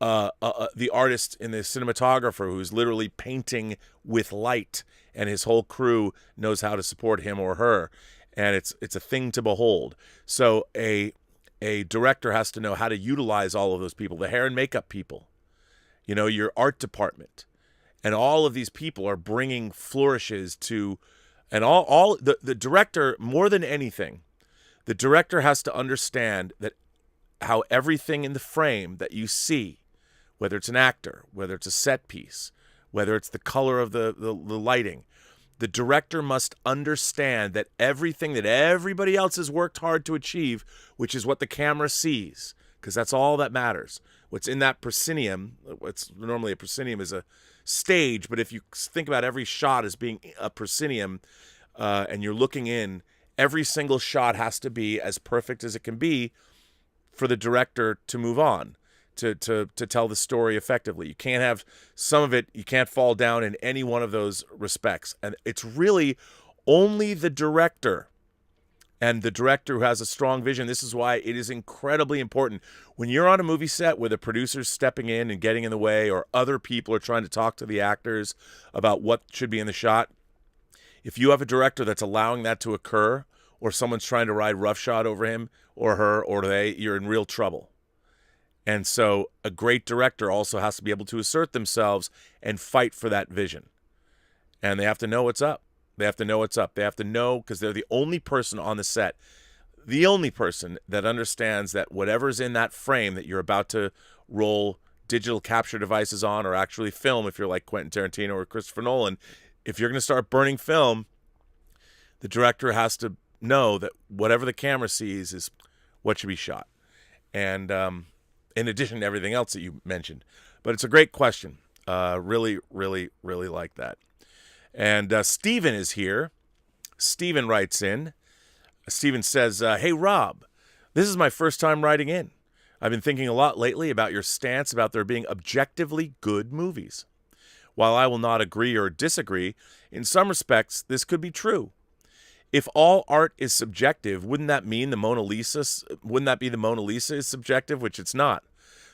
the artist and the cinematographer who's literally painting with light, and his whole crew knows how to support him or her, and it's a thing to behold. So a director has to know how to utilize all of those people, the hair and makeup people, your art department. And all of these people are bringing flourishes to, and the director, more than anything, the director has to understand that how everything in the frame that you see, whether it's an actor, whether it's a set piece, whether it's the color of the lighting. The director must understand that everything that everybody else has worked hard to achieve, which is what the camera sees, because that's all that matters. What's in that proscenium, what's normally a proscenium is a stage, but if you think about every shot as being a proscenium, and you're looking in, every single shot has to be as perfect as it can be for the director to move on, to tell the story effectively. You can't have some of it, you can't fall down in any one of those respects. And it's really only the director, and the director who has a strong vision. This is why it is incredibly important. When you're on a movie set where the producer's stepping in and getting in the way, or other people are trying to talk to the actors about what should be in the shot, if you have a director that's allowing that to occur, or someone's trying to ride roughshod over him or her or they, you're in real trouble. And so a great director also has to be able to assert themselves and fight for that vision. And they have to know what's up. They have to know what's up. They have to know, because they're the only person on the set, the only person that understands that whatever's in that frame that you're about to roll digital capture devices on, or actually film, if you're like Quentin Tarantino or Christopher Nolan, if you're going to start burning film, the director has to know that whatever the camera sees is what should be shot. And in addition to everything else that you mentioned. But it's a great question. Really, really, really like that. And Steven is here. Steven writes in. Steven says, hey, Rob, this is my first time writing in. I've been thinking a lot lately about your stance about there being objectively good movies. While I will not agree or disagree, in some respects, this could be true. If all art is subjective, wouldn't that mean the Mona Lisa? Wouldn't that be the Mona Lisa is subjective, which it's not?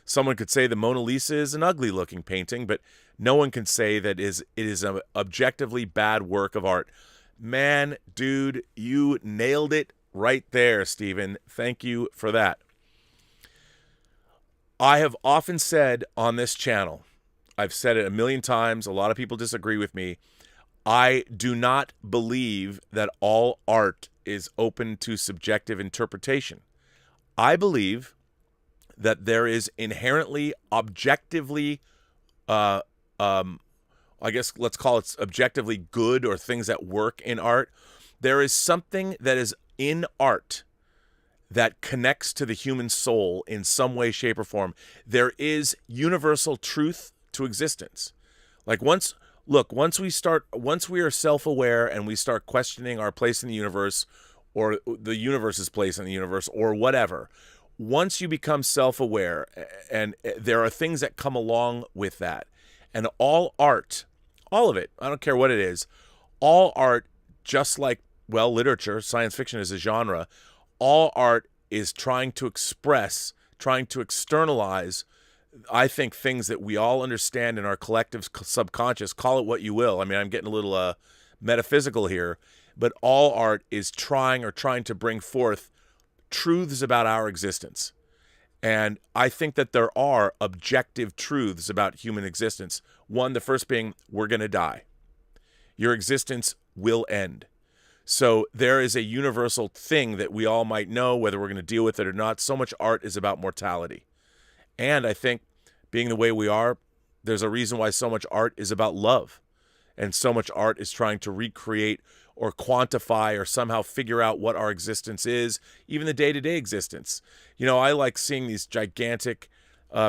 Someone could say the Mona Lisa is an ugly-looking painting, but no one can say that it is an objectively bad work of art. Man, dude, you nailed it right there, Stephen. Thank you for that. I have often said on this channel, I've said it a million times, a lot of people disagree with me, I do not believe that all art is open to subjective interpretation. I believe that there is inherently objectively, I guess let's call it objectively good, or things that work in art. There is something that is in art that connects to the human soul in some way, shape, or form. There is universal truth to existence. Like once we are self-aware and we start questioning our place in the universe, or the universe's place in the universe, or whatever, once you become self-aware, and there are things that come along with that, and all art, all of it, I don't care what it is, all art, just like, well, literature, science fiction is a genre, all art is trying to express, trying to externalize, I think, things that we all understand in our collective subconscious. Call it what you will. I mean, I'm getting a little metaphysical here, but all art is trying to bring forth truths about our existence. And I think that there are objective truths about human existence. One, the first being, we're going to die. Your existence will end. So there is a universal thing that we all might know, whether we're going to deal with it or not. So much art is about mortality. And I think, being the way we are, there's a reason why so much art is about love. And so much art is trying to recreate or quantify or somehow figure out what our existence is, even the day-to-day existence. You know, I like seeing these gigantic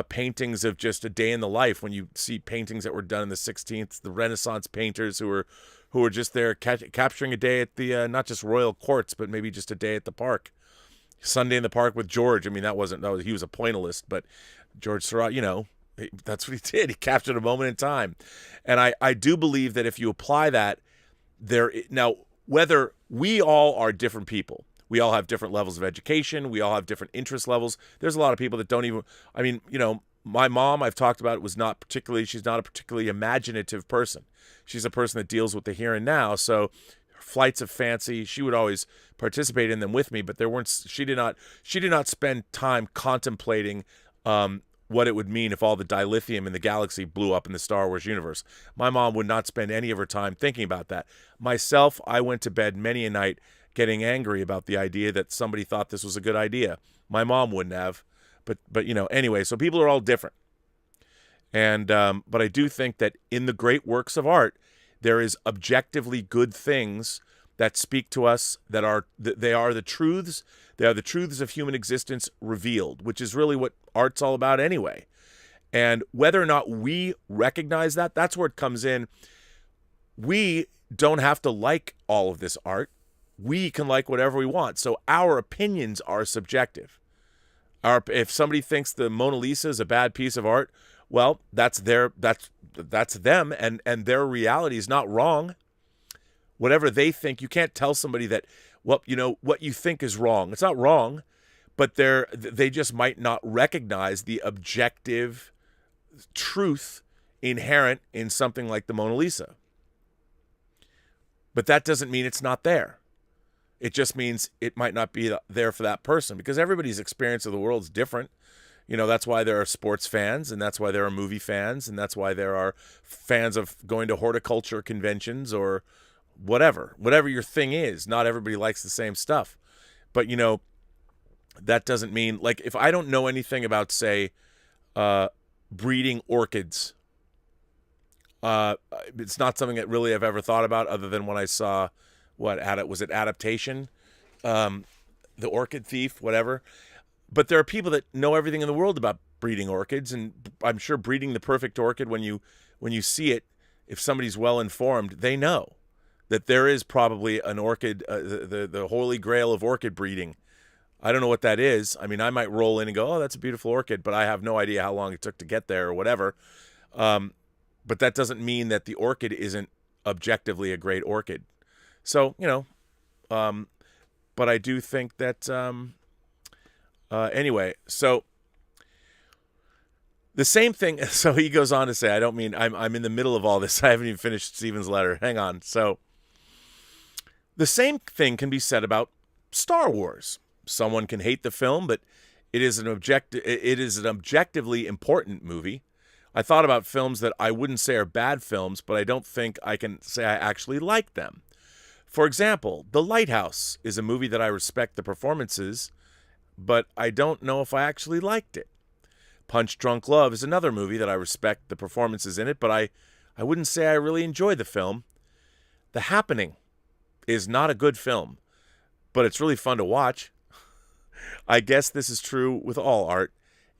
paintings of just a day in the life. When you see paintings that were done in the 16th, the Renaissance painters who were just there capturing a day at the, not just royal courts, but maybe just a day at the park. Sunday in the Park with George. I mean, he was a pointillist, but George Seurat, you know, that's what he did. He captured a moment in time. And I do believe that if you apply that, now, whether we all are different people, we all have different levels of education, we all have different interest levels. There's a lot of people that don't even, I mean, you know, my mom, I've talked about, she's not a particularly imaginative person. She's a person that deals with the here and now. So flights of fancy, she would always participate in them with me, but she did not spend time contemplating what it would mean if all the dilithium in the galaxy blew up in the Star Wars universe. My mom would not spend any of her time thinking about that. Myself, I went to bed many a night getting angry about the idea that somebody thought this was a good idea. My mom wouldn't have, but you know, anyway, so people are all different. And but I do think that in the great works of art, there is objectively good things that speak to us, that are they are the truths. They are the truths of human existence revealed, which is really what art's all about anyway. And whether or not we recognize that, that's where it comes in. We don't have to like all of this art. We can like whatever we want. So our opinions are subjective. If somebody thinks the Mona Lisa is a bad piece of art, well, that's them, and their reality is not wrong. Whatever they think, you can't tell somebody that, well, what you think is wrong. It's not wrong, but they just might not recognize the objective truth inherent in something like the Mona Lisa. But that doesn't mean it's not there. It just means it might not be there for that person, because everybody's experience of the world is different. That's why there are sports fans, and that's why there are movie fans, and that's why there are fans of going to horticulture conventions or whatever your thing is. Not everybody likes the same stuff. But, that doesn't mean, like, if I don't know anything about, say, breeding orchids, it's not something that really I've ever thought about, other than when I saw, was it Adaptation? The Orchid Thief, whatever. But there are people that know everything in the world about breeding orchids, and I'm sure breeding the perfect orchid, when you see it, if somebody's well informed, they know that there is probably an orchid, the holy grail of orchid breeding. I don't know what that is. I mean, I might roll in and go, oh, that's a beautiful orchid, but I have no idea how long it took to get there or whatever. But that doesn't mean that the orchid isn't objectively a great orchid. So, but I do think that, anyway, so the same thing. So he goes on to say, I don't mean, I'm in the middle of all this. I haven't even finished Stephen's letter. Hang on. So the same thing can be said about Star Wars. Someone can hate the film, but it is an objectively important movie. I thought about films that I wouldn't say are bad films, but I don't think I can say I actually like them. For example, The Lighthouse is a movie that I respect the performances, but I don't know if I actually liked it. Punch Drunk Love is another movie that I respect the performances in it, but I wouldn't say I really enjoyed the film. The Happening is not a good film, but it's really fun to watch. I guess this is true with all art.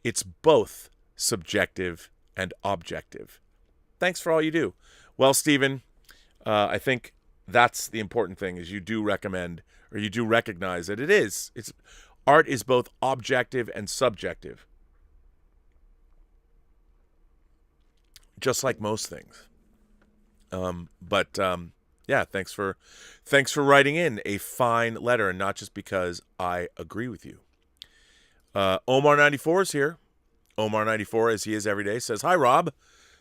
It's both subjective and objective. Thanks for all you do. Well, Stephen, I think that's the important thing, is you do recommend, or you do recognize that it's art is both objective and subjective. Just like most things. Yeah, thanks for writing in a fine letter, and not just because I agree with you. Omar94 is here. Omar94, as he is every day, says, hi, Rob.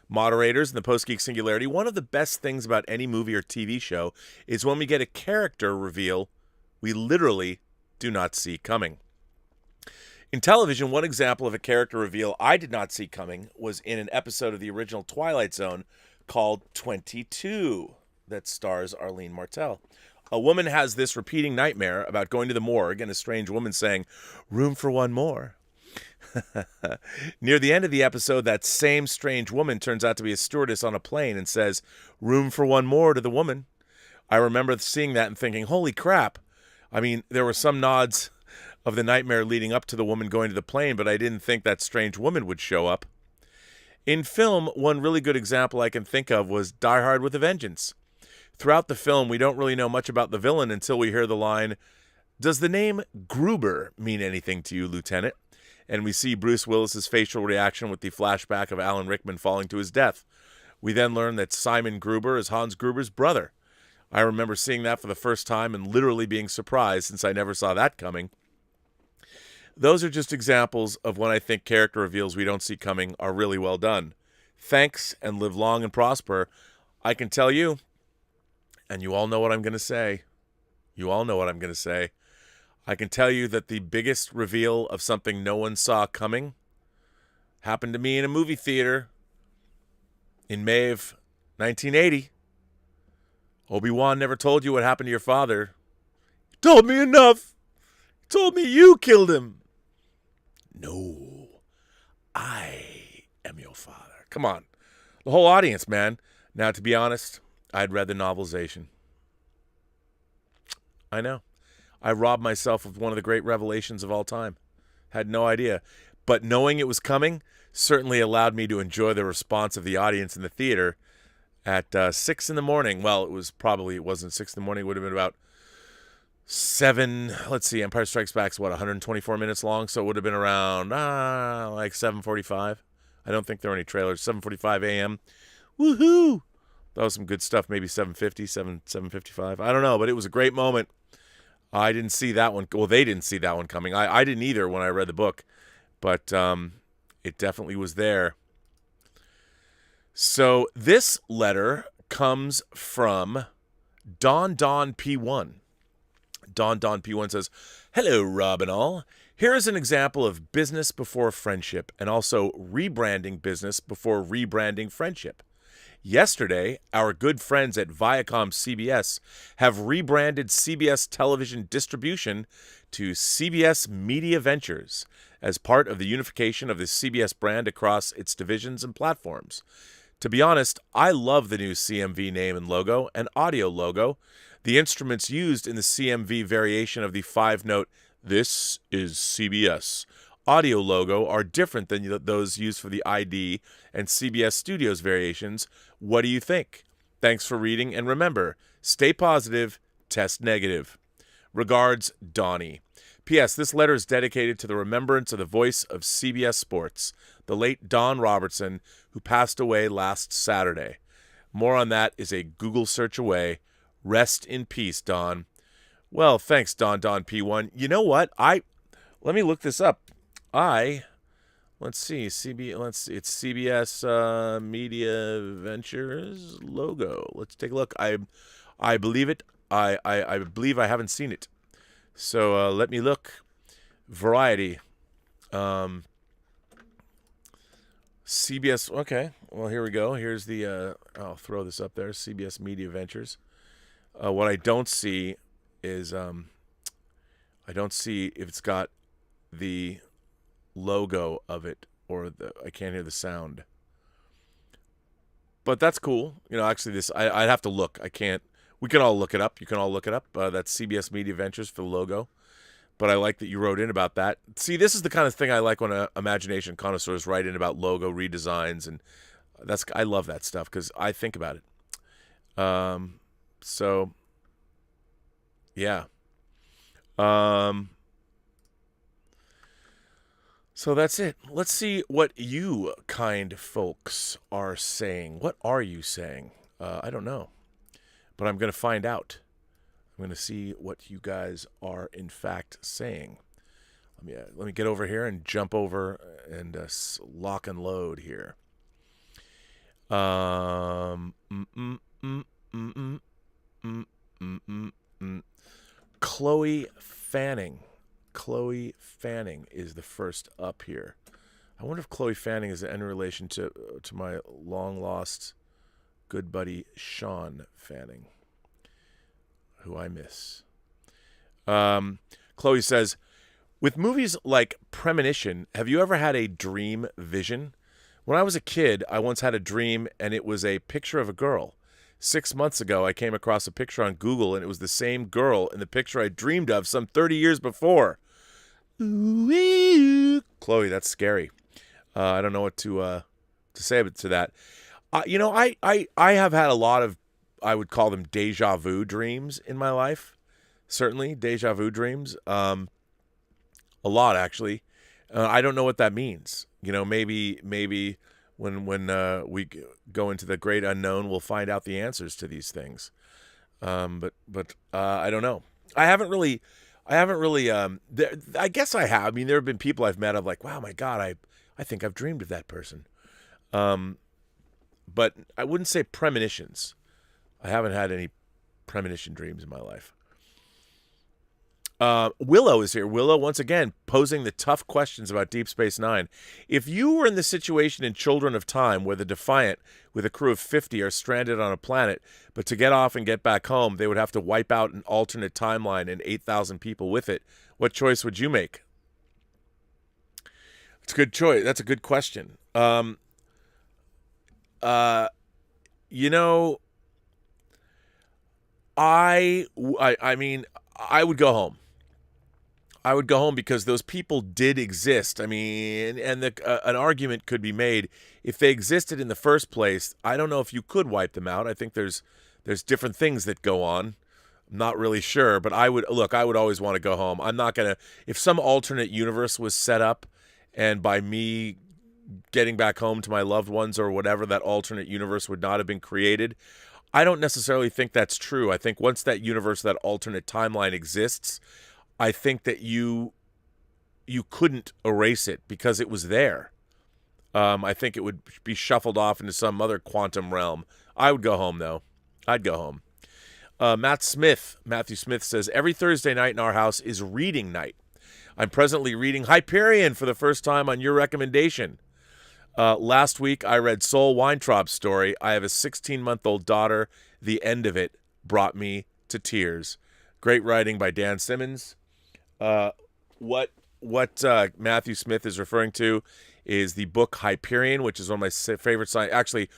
Moderators in the Post-Geek Singularity. One of the best things about any movie or TV show is when we get a character reveal we literally do not see coming. In television, one example of a character reveal I did not see coming was in an episode of the original Twilight Zone called 22 that stars Arlene Martell. A woman has this repeating nightmare about going to the morgue and a strange woman saying, room for one more. Near the end of the episode, that same strange woman turns out to be a stewardess on a plane and says, room for one more to the woman. I remember seeing that and thinking, holy crap. I mean, there were some nods of the nightmare leading up to the woman going to the plane, but I didn't think that strange woman would show up. In film, one really good example I can think of was Die Hard with a Vengeance. Throughout the film, we don't really know much about the villain until we hear the line, does the name Gruber mean anything to you, Lieutenant? And we see Bruce Willis's facial reaction with the flashback of Alan Rickman falling to his death. We then learn that Simon Gruber is Hans Gruber's brother. I remember seeing that for the first time and literally being surprised, since I never saw that coming. Those are just examples of when I think character reveals we don't see coming are really well done. Thanks, and live long and prosper. I can tell you, and you all know what I'm going to say. You all know what I'm going to say. I can tell you that the biggest reveal of something no one saw coming happened to me in a movie theater in May of 1980. Obi-Wan never told you what happened to your father. He told me enough. He told me you killed him. No, I am your father. Come on. The whole audience, man. Now, to be honest, I'd read the novelization. I know. I robbed myself of one of the great revelations of all time. Had no idea. But knowing it was coming certainly allowed me to enjoy the response of the audience in the theater at 6 in the morning. Well, it wasn't 6 in the morning. It would have been about 7. Let's see, Empire Strikes Back's, 124 minutes long? So it would have been around, like 7:45. I don't think there were any trailers. 7:45 a.m. Woohoo! That was some good stuff. Maybe 7:50, 7:55. I don't know, but it was a great moment. I didn't see that one. Well, they didn't see that one coming. I didn't either when I read the book. But it definitely was there. So this letter comes from Don P1. Don P1 says, "Hello, Rob and all. Here is an example of business before friendship and also rebranding business before rebranding friendship. Yesterday, our good friends at Viacom CBS have rebranded CBS television distribution to CBS Media Ventures as part of the unification of the CBS brand across its divisions and platforms. To be honest, I love the new CMV name and logo and audio logo. The instruments used in the CMV variation of the 5-note, 'This is CBS' audio logo are different than those used for the ID and CBS Studios variations. What do you think? Thanks for reading, and remember, stay positive, test negative. Regards, Donnie. P.S. This letter is dedicated to the remembrance of the voice of CBS Sports, the late Don Robertson, who passed away last Saturday. More on that is a Google search away. Rest in peace, Don." Well, thanks, Don P1. You know what? Let me look this up. Let's see. It's CBS Media Ventures logo. Let's take a look. I believe it. I believe I haven't seen it. So let me look. Variety. CBS. Okay. Well, here we go. Here's the. I'll throw this up there. CBS Media Ventures. What I don't see is I don't see if it's got the logo of it, or I can't hear the sound. But that's cool. Actually, I'd have to look. I can't. We can all look it up. You can all look it up. That's CBS Media Ventures for the logo. But I like that you wrote in about that. See, this is the kind of thing I like when imagination connoisseurs write in about logo redesigns, and I love that stuff because I think about it. So, yeah. So that's it. Let's see what you kind folks are saying. What are you saying? I don't know. But I'm going to find out. I'm going to see what you guys are in fact saying. Let me get over here and jump over and lock and load here. Chloe Fanning. Chloe Fanning is the first up here. I wonder if Chloe Fanning is in relation to my long lost good buddy Sean Fanning, who I miss. Chloe says, with movies like Premonition, have you ever had a dream vision? When I was a kid, I once had a dream, and it was a picture of a girl. 6 months ago, I came across a picture on Google, and it was the same girl in the picture I dreamed of some 30 years before. Ooh, Chloe, that's scary. I don't know what to say to that. I have had a lot of, I would call them deja vu dreams in my life. Certainly, deja vu dreams. A lot, actually. I don't know what that means. Maybe when we go into the great unknown, we'll find out the answers to these things. But I don't know. I haven't really. I guess I have. There have been people I've met. I'm like, wow, my God, I think I've dreamed of that person. But I wouldn't say premonitions. I haven't had any premonition dreams in my life. Willow is here. Willow, once again, posing the tough questions about Deep Space Nine. If you were in the situation in Children of Time where the Defiant, with a crew of 50, are stranded on a planet, but to get off and get back home, they would have to wipe out an alternate timeline and 8,000 people with it, what choice would you make? It's a good choice. That's a good question. You know, I mean, I would go home. I would go home because those people did exist. I mean, and an argument could be made if they existed in the first place. I don't know if you could wipe them out. I think there's different things that go on. I'm not really sure, but I would always want to go home. I'm not gonna if some alternate universe was set up, and by me getting back home to my loved ones or whatever, that alternate universe would not have been created. I don't necessarily think that's true. I think once that universe, that alternate timeline exists, I think that you couldn't erase it because it was there. I think it would be shuffled off into some other quantum realm. I would go home, though. I'd go home. Matthew Smith says, every Thursday night in our house is reading night. I'm presently reading Hyperion for the first time on your recommendation. Last week, I read Sol Weintraub's story. I have a 16-month-old daughter. The end of it brought me to tears. Great writing by Dan Simmons. What Matthew Smith is referring to is the book Hyperion, which is one of my favorite science. Actually,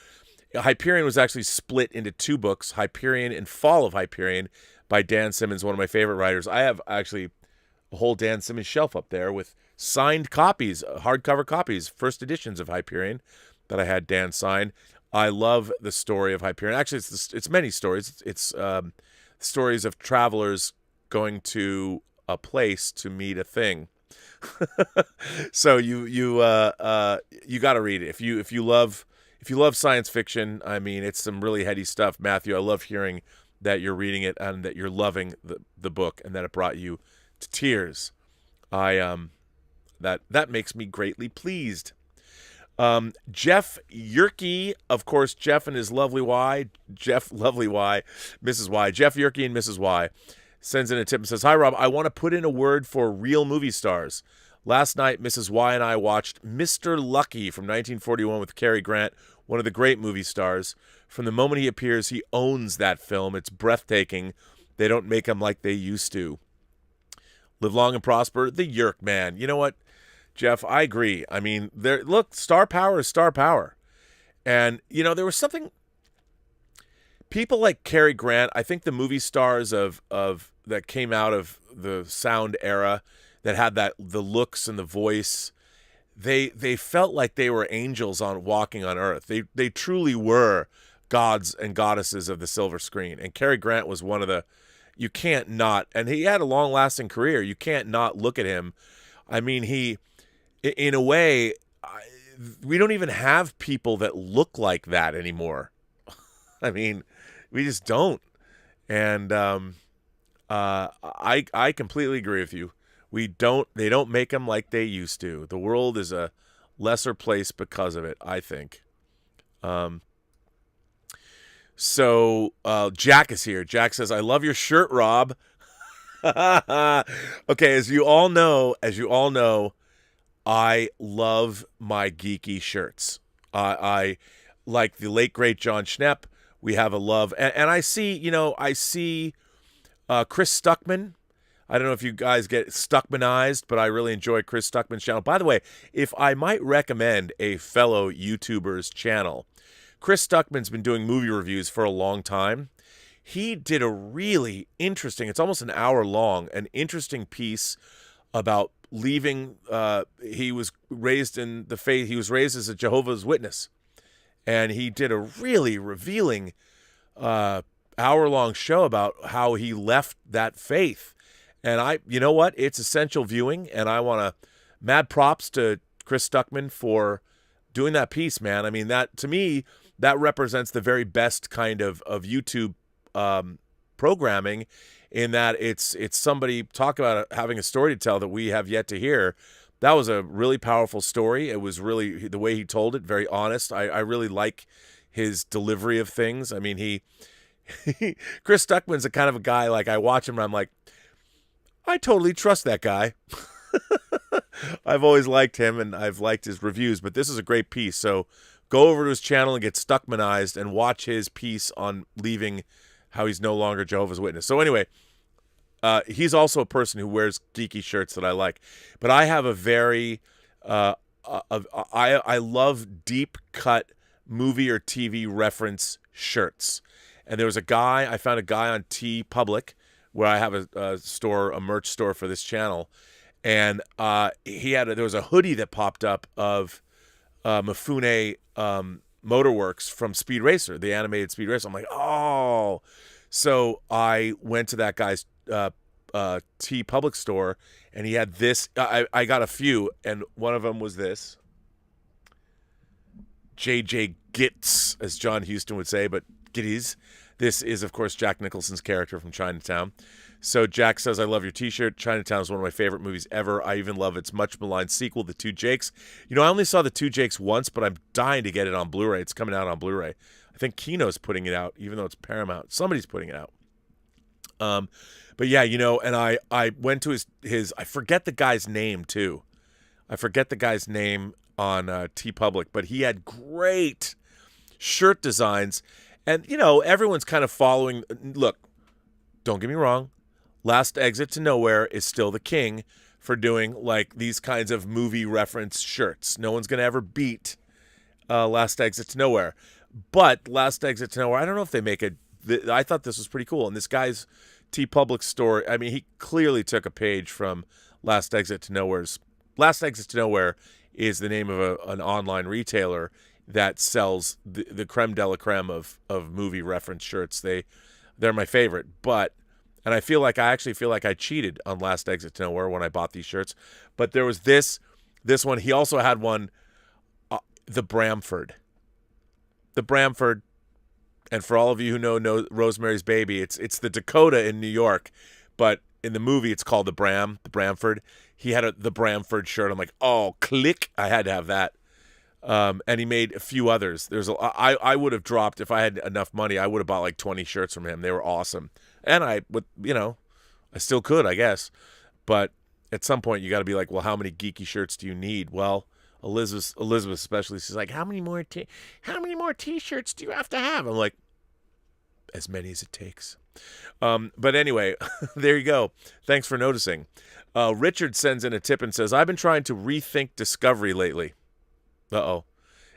Hyperion was actually split into two books, Hyperion and Fall of Hyperion by Dan Simmons, one of my favorite writers. I have actually a whole Dan Simmons shelf up there with signed copies, hardcover copies, first editions of Hyperion that I had Dan sign. I love the story of Hyperion. Actually, it's many stories. It's stories of travelers going to a place to meet a thing. So you got to read it if you love science fiction. I mean, it's some really heady stuff, Matthew. I love hearing that you're reading it and that you're loving the book and that it brought you to tears. That makes me greatly pleased. Jeff Yerke, of course, Jeff and his lovely Y, Mrs. Y, Jeff Yerke and Mrs. Y, sends in a tip and says, hi, Rob, I want to put in a word for real movie stars. Last night, Mrs. Y and I watched Mr. Lucky from 1941 with Cary Grant, one of the great movie stars. From the moment he appears, he owns that film. It's breathtaking. They don't make him like they used to. Live long and prosper, the Yerk Man. You know what, Jeff, I agree. I mean, look, star power is star power. And, you know, there was something, people like Cary Grant, I think the movie stars of that came out of the sound era that had the looks and the voice, they felt like they were angels walking on earth. They truly were gods and goddesses of the silver screen. And Cary Grant was one of the, you can't not, and he had a long-lasting career. You can't not look at him. I mean, in a way, we don't even have people that look like that anymore. I mean, we just don't. And I completely agree with you. They don't make them like they used to. The world is a lesser place because of it, I think. So Jack is here. Jack says, I love your shirt, Rob. Okay, as you all know, I love my geeky shirts. I like the late great John Schnepp. We have a love, and I see Chris Stuckman. I don't know if you guys get Stuckmanized, but I really enjoy Chris Stuckman's channel. By the way, if I might recommend a fellow YouTuber's channel, Chris Stuckman's been doing movie reviews for a long time. He did a really interesting, it's almost an hour long, an interesting piece about leaving. He was raised in the faith. He was raised as a Jehovah's Witness. And he did a really revealing hour-long show about how he left that faith. And you know what? It's essential viewing, and I want to mad props to Chris Stuckman for doing that piece, man. I mean, that to me, that represents the very best kind of YouTube programming, in that it's somebody talk about having a story to tell that we have yet to hear. That was a really powerful story. It was really, the way he told it, very honest. I really like his delivery of things. I mean, Chris Stuckman's the kind of a guy, like, I watch him and I'm like, I totally trust that guy. I've always liked him and I've liked his reviews, but this is a great piece. So go over to his channel and get Stuckmanized and watch his piece on leaving, how he's no longer Jehovah's Witness. So anyway, he's also a person who wears geeky shirts that I like. But I have a very, I love deep cut movie or TV reference shirts. And there was I found a guy on T Public, where I have a merch store for this channel. And there was a hoodie that popped up of Mifune Motorworks from Speed Racer, the animated Speed Racer. I'm like, oh. So I went to that guy's T Public store, and he had this. I got a few, and one of them was this. JJ Gitz, as John Huston would say, but Gitties. This is, of course, Jack Nicholson's character from Chinatown. So Jack says, I love your t-shirt. Chinatown is one of my favorite movies ever. I even love its much maligned sequel, The Two Jakes. You know, I only saw The Two Jakes once, but I'm dying to get it on Blu-ray. It's coming out on Blu-ray. I think Kino's putting it out, even though it's Paramount. Somebody's putting it out. But yeah, you know, and I went to his I forget the guy's name too. I forget the guy's name on T Public, but he had great shirt designs. And, you know, everyone's kind of following. Look, don't get me wrong. Last Exit to Nowhere is still the king for doing, like, these kinds of movie reference shirts. No one's going to ever beat Last Exit to Nowhere. But Last Exit to Nowhere, I don't know if they make it. I thought this was pretty cool. And this guy's T Public store, I mean, he clearly took a page from Last Exit to Nowhere's. Last Exit to Nowhere is the name of an online retailer that sells the creme de la creme of movie reference shirts. They're my favorite, and I actually feel like I cheated on Last Exit to Nowhere when I bought these shirts. But there was this one. He also had one, the Bramford, and for all of you who know Rosemary's Baby, it's the Dakota in New York, but in the movie it's called the Bramford. He had the Bramford shirt. I'm like, oh, click! I had to have that. And he made a few others. I would have dropped, if I had enough money, I would have bought like 20 shirts from him. They were awesome. And I would, you know, I still could, I guess. But at some point you got to be like, well, how many geeky shirts do you need? Well, Elizabeth especially, she's like, how many more t-shirts do you have to have? I'm like, as many as it takes. But anyway, there you go. Thanks for noticing. Richard sends in a tip and says, I've been trying to rethink Discovery lately. Uh-oh.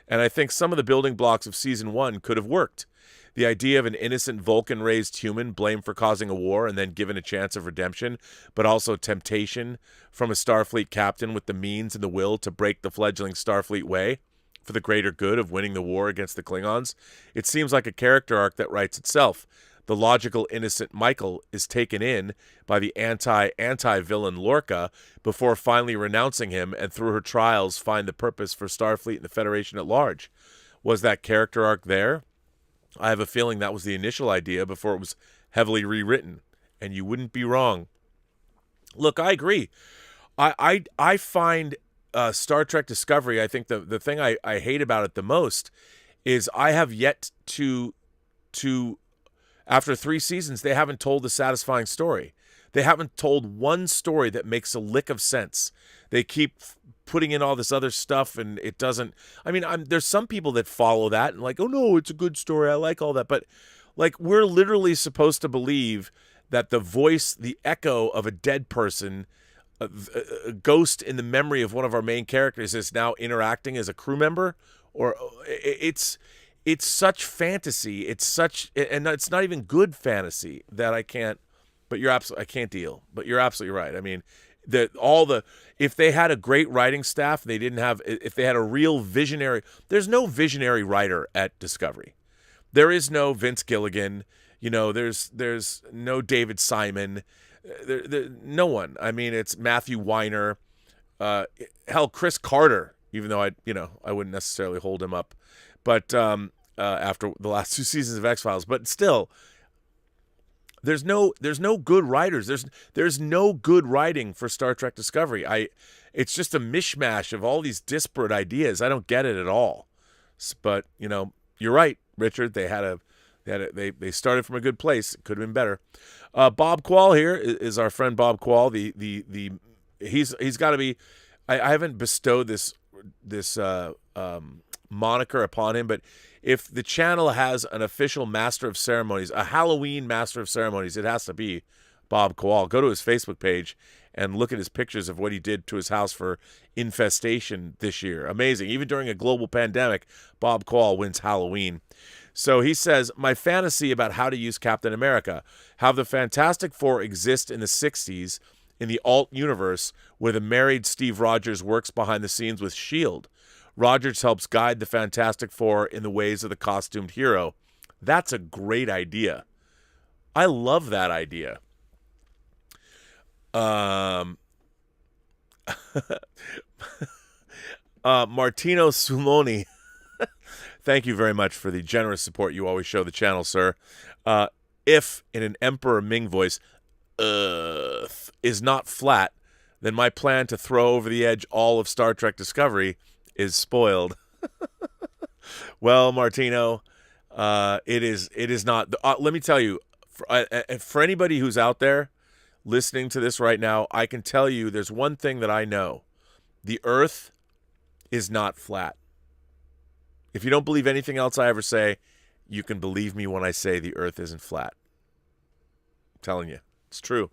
And I think some of the building blocks of season 1 could have worked. The idea of an innocent Vulcan-raised human blamed for causing a war and then given a chance of redemption, but also temptation from a Starfleet captain with the means and the will to break the fledgling Starfleet way for the greater good of winning the war against the Klingons. It seems like a character arc that writes itself. The logical innocent Michael is taken in by the anti-villain Lorca before finally renouncing him, and through her trials find the purpose for Starfleet and the Federation at large. Was that character arc there? I have a feeling that was the initial idea before it was heavily rewritten, and you wouldn't be wrong. Look, I agree. I find Star Trek Discovery, I think the thing I hate about it the most is I have yet to after 3 seasons, they haven't told a satisfying story. They haven't told one story that makes a lick of sense. They keep putting in all this other stuff, and it doesn't. I mean, there's some people that follow that and like, oh no, it's a good story. I like all that. But like, we're literally supposed to believe that the voice, the echo of a dead person, a ghost in the memory of one of our main characters is now interacting as a crew member, or it's such fantasy. It's such, and it's not even good fantasy that I can't. But I can't deal. But you're absolutely right. I mean, if they had a great writing staff, if they had a real visionary. There's no visionary writer at Discovery. There is no Vince Gilligan. You know, there's no David Simon. No one. I mean, it's Matthew Weiner. Hell, Chris Carter. Even though I wouldn't necessarily hold him up. But after the last 2 seasons of X-Files, but still, there's no good writers. There's no good writing for Star Trek Discovery. It's just a mishmash of all these disparate ideas. I don't get it at all. But you're right, Richard. They started from a good place. It could have been better. Bob Quall here is our friend Bob Quall. He's got to be. I haven't bestowed this moniker upon him, but if the channel has an official master of ceremonies, a Halloween master of ceremonies, it has to be Bob Quall. Go to his Facebook page and look at his pictures of what he did to his house for infestation this year. Amazing. Even during a global pandemic, Bob Quall wins Halloween. So he says, my fantasy about how to use Captain America. Have the Fantastic Four exist in the 60s in the alt universe where the married Steve Rogers works behind the scenes with S.H.I.E.L.D. Rogers helps guide the Fantastic Four in the ways of the costumed hero. That's a great idea. I love that idea. Martino Sumoni. Thank you very much for the generous support you always show the channel, sir. If, in an Emperor Ming voice, Earth is not flat, then my plan to throw over the edge all of Star Trek Discovery is spoiled. Well, Martino, it is not. Let me tell you, for anybody who's out there listening to this right now, I can tell you there's one thing that I know. The Earth is not flat. If you don't believe anything else I ever say, you can believe me when I say the Earth isn't flat. I'm telling you, it's true.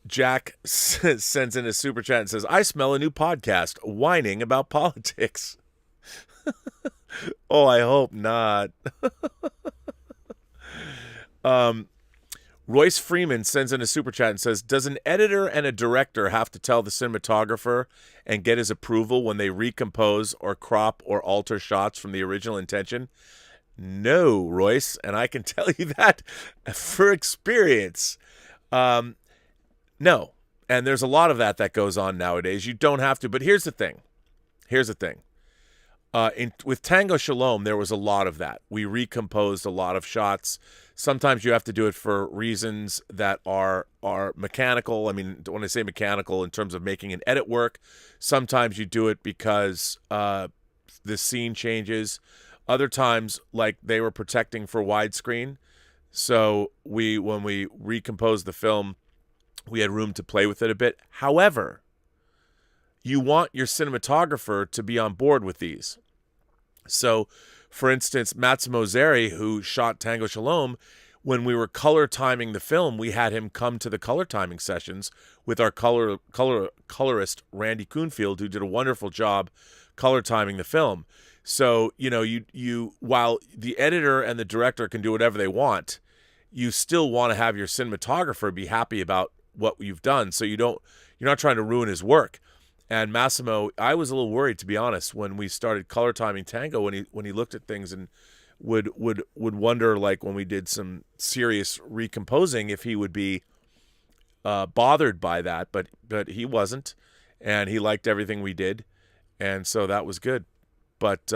Jack sends in a super chat and says, I smell a new podcast whining about politics. Oh, I hope not. Royce Freeman sends in a super chat and says, does an editor and a director have to tell the cinematographer and get his approval when they recompose or crop or alter shots from the original intention? No, Royce, and I can tell you that for experience. No, and there's a lot of that goes on nowadays. You don't have to, but here's the thing. With Tango Shalom, there was a lot of that. We recomposed a lot of shots. Sometimes you have to do it for reasons that are mechanical. I mean, when I say mechanical, in terms of making an edit work, sometimes you do it because the scene changes. Other times, like they were protecting for widescreen. So when we recomposed the film, we had room to play with it a bit. However, you want your cinematographer to be on board with these. So, for instance, Massimo Zeri, who shot Tango Shalom, when we were color timing the film, we had him come to the color timing sessions with our colorist, Randy Kuhnfield, who did a wonderful job color timing the film. So, you while the editor and the director can do whatever they want, you still want to have your cinematographer be happy about what you've done. So you're not trying to ruin his work. And Massimo, I was a little worried, to be honest, when we started color timing Tango, when he looked at things and would wonder, like when we did some serious recomposing, if he would be bothered by that. But he wasn't, and he liked everything we did, and so that was good. But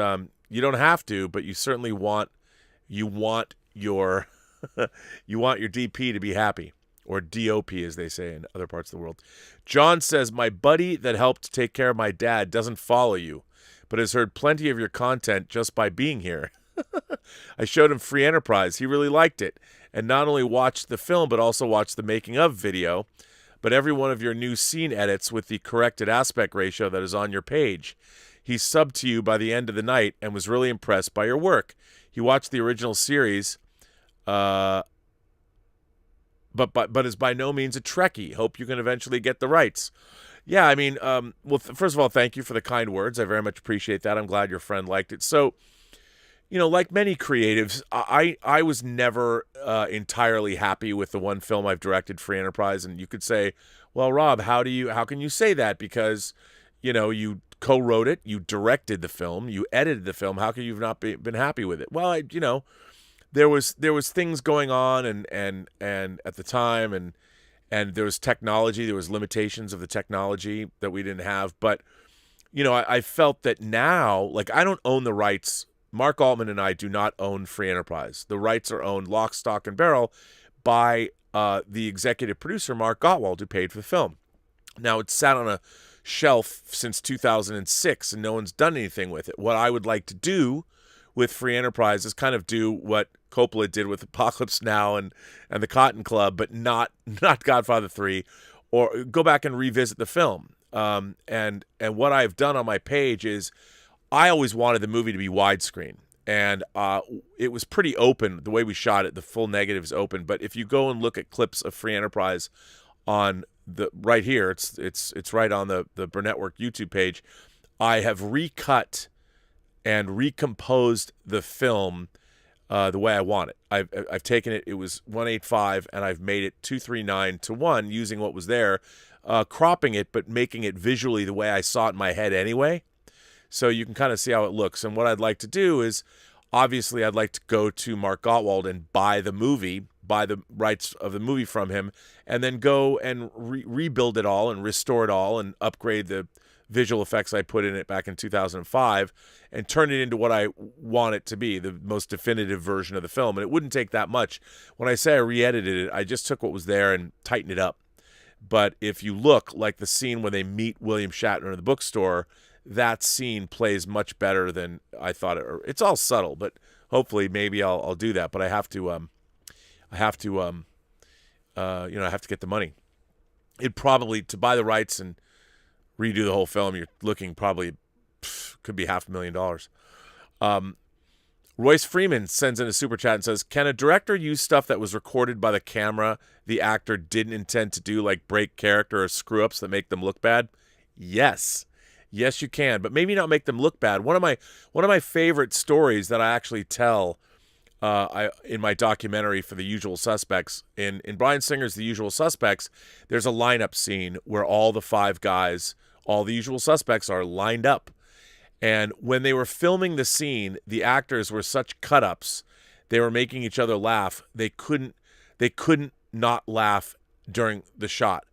you don't have to, but you certainly want your you want your DP to be happy. Or DOP, as they say in other parts of the world. John says, my buddy that helped take care of my dad doesn't follow you, but has heard plenty of your content just by being here. I showed him Free Enterprise. He really liked it, and not only watched the film, but also watched the making of video, but every one of your new scene edits with the corrected aspect ratio that is on your page. He subbed to you by the end of the night and was really impressed by your work. He watched the original series, but is by no means a Trekkie. Hope you can eventually get the rights. Yeah, I mean, well, first of all, thank you for the kind words. I very much appreciate that. I'm glad your friend liked it. So, like many creatives, I was never entirely happy with the one film I've directed, Free Enterprise. And you could say, well, Rob, how can you say that? Because, you co-wrote it, you directed the film, you edited the film. How can you not been happy with it? Well, there was things going on and at the time and there was technology, there was limitations of the technology that we didn't have. But, I felt that now, like, I don't own the rights. Mark Altman and I do not own Free Enterprise. The rights are owned lock, stock, and barrel by the executive producer, Mark Gottwald, who paid for the film. Now, it's sat on a shelf since 2006 and no one's done anything with it. What I would like to do with Free Enterprise is kind of do what Coppola did with Apocalypse Now and the Cotton Club, but not Godfather 3, or go back and revisit the film. And what I've done on my page is I always wanted the movie to be widescreen, and it was pretty open the way we shot it. The full negative is open, but if you go and look at clips of Free Enterprise on the right here. It's right on the Burnettwork YouTube page. I have recut and recomposed the film the way I want it. I've taken it. It was 185, and I've made it 239:1 using what was there, cropping it, but making it visually the way I saw it in my head anyway. So you can kind of see how it looks. And what I'd like to do is, obviously, I'd like to go to Mark Gottwald and buy the rights of the movie from him, and then go and rebuild it all and restore it all and upgrade the visual effects I put in it back in 2005 and turn it into what I want it to be, the most definitive version of the film. And it wouldn't take that much. When I say I re-edited it, I just took what was there and tightened it up. But if you look, like the scene when they meet William Shatner in the bookstore, that scene plays much better than I thought it. It's all subtle, but hopefully maybe I'll do that. But I have to get the money. It probably, to buy the rights and redo the whole film, you're looking probably could be $500,000. Royce Freeman sends in a super chat and says, can a director use stuff that was recorded by the camera the actor didn't intend to do, like break character or screw ups that make them look bad? Yes, you can, but maybe not make them look bad. One of my favorite stories that I actually tell in my documentary for The Usual Suspects, in Bryan Singer's The Usual Suspects, there's a lineup scene where all the 5 guys, all the usual suspects, are lined up. And when they were filming the scene, the actors were such cut-ups, they were making each other laugh. They couldn't not laugh during the shot.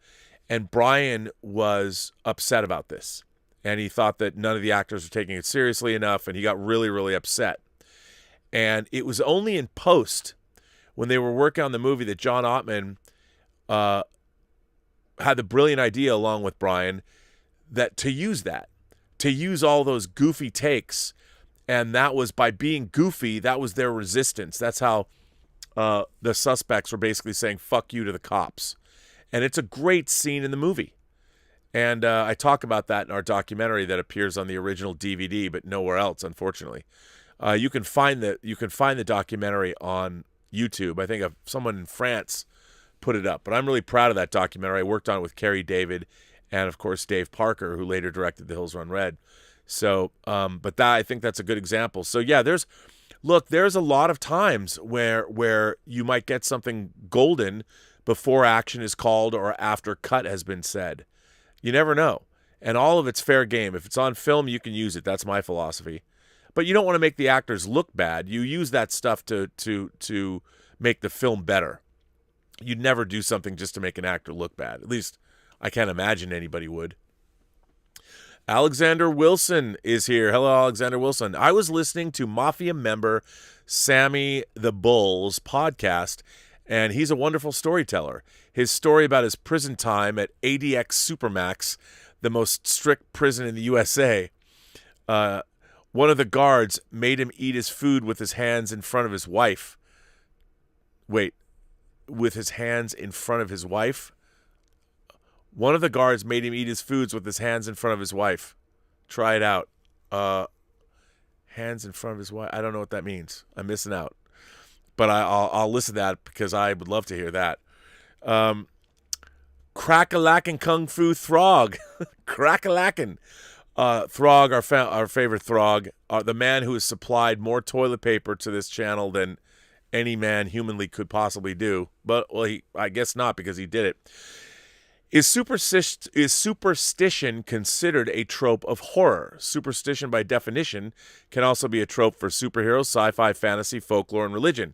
And Bryan was upset about this. And he thought that none of the actors were taking it seriously enough, and he got really, really upset. And it was only in post, when they were working on the movie, that John Ottman had the brilliant idea, along with Bryan, that to use all those goofy takes. And that was, by being goofy, that was their resistance. That's how the suspects were basically saying, fuck you to the cops. And it's a great scene in the movie. And I talk about that in our documentary that appears on the original DVD, but nowhere else, unfortunately. You can find the documentary on YouTube. I think someone in France put it up, but I'm really proud of that documentary. I worked on it with Carrie David and, of course, Dave Parker, who later directed The Hills Run Red. So, but I think that's a good example. So yeah, there's a lot of times where you might get something golden before action is called or after cut has been said. You never know, and all of it's fair game. If it's on film, you can use it. That's my philosophy. But you don't want to make the actors look bad. You use that stuff to make the film better. You'd never do something just to make an actor look bad. At least I can't imagine anybody would. Alexander Wilson is here. Hello, Alexander Wilson. I was listening to Mafia member Sammy the Bull's podcast, and he's a wonderful storyteller. His story about his prison time at ADX Supermax, the most strict prison in the USA. One of the guards made him eat his food with his hands in front of his wife. Wait, with his hands in front of his wife? One of the guards made him eat his foods with his hands in front of his wife. Try it out. Hands in front of his wife. I don't know what that means. I'm missing out. But I'll listen to that because I would love to hear that. Crack-a-lackin' Kung Fu Throg. Crack-a-lackin'. Throg, our favorite Throg, the man who has supplied more toilet paper to this channel than any man humanly could possibly do. But, well, I guess not, because he did it. Is superstition considered a trope of horror? Superstition, by definition, can also be a trope for superheroes, sci-fi, fantasy, folklore, and religion.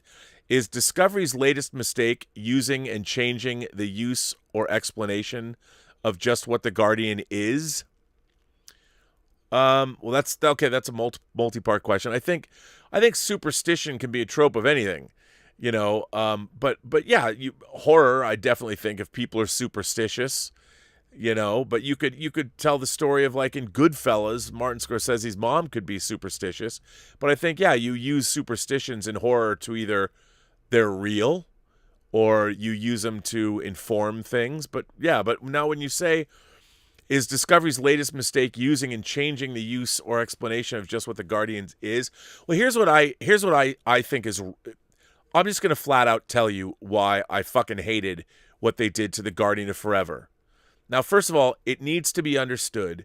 Is Discovery's latest mistake using and changing the use or explanation of just what the Guardian is? Well, that's okay. That's a multi-part question. I think superstition can be a trope of anything. But yeah, horror, I definitely think, if people are superstitious, but you could tell the story of, like, in Goodfellas, Martin Scorsese's mom could be superstitious. But I think, yeah, you use superstitions in horror to either they're real or you use them to inform things. But yeah, but now when you say, is Discovery's latest mistake using and changing the use or explanation of just what the Guardians is? Well, here's what I think is. I'm just going to flat out tell you why I fucking hated what they did to the Guardian of Forever. Now, first of all, it needs to be understood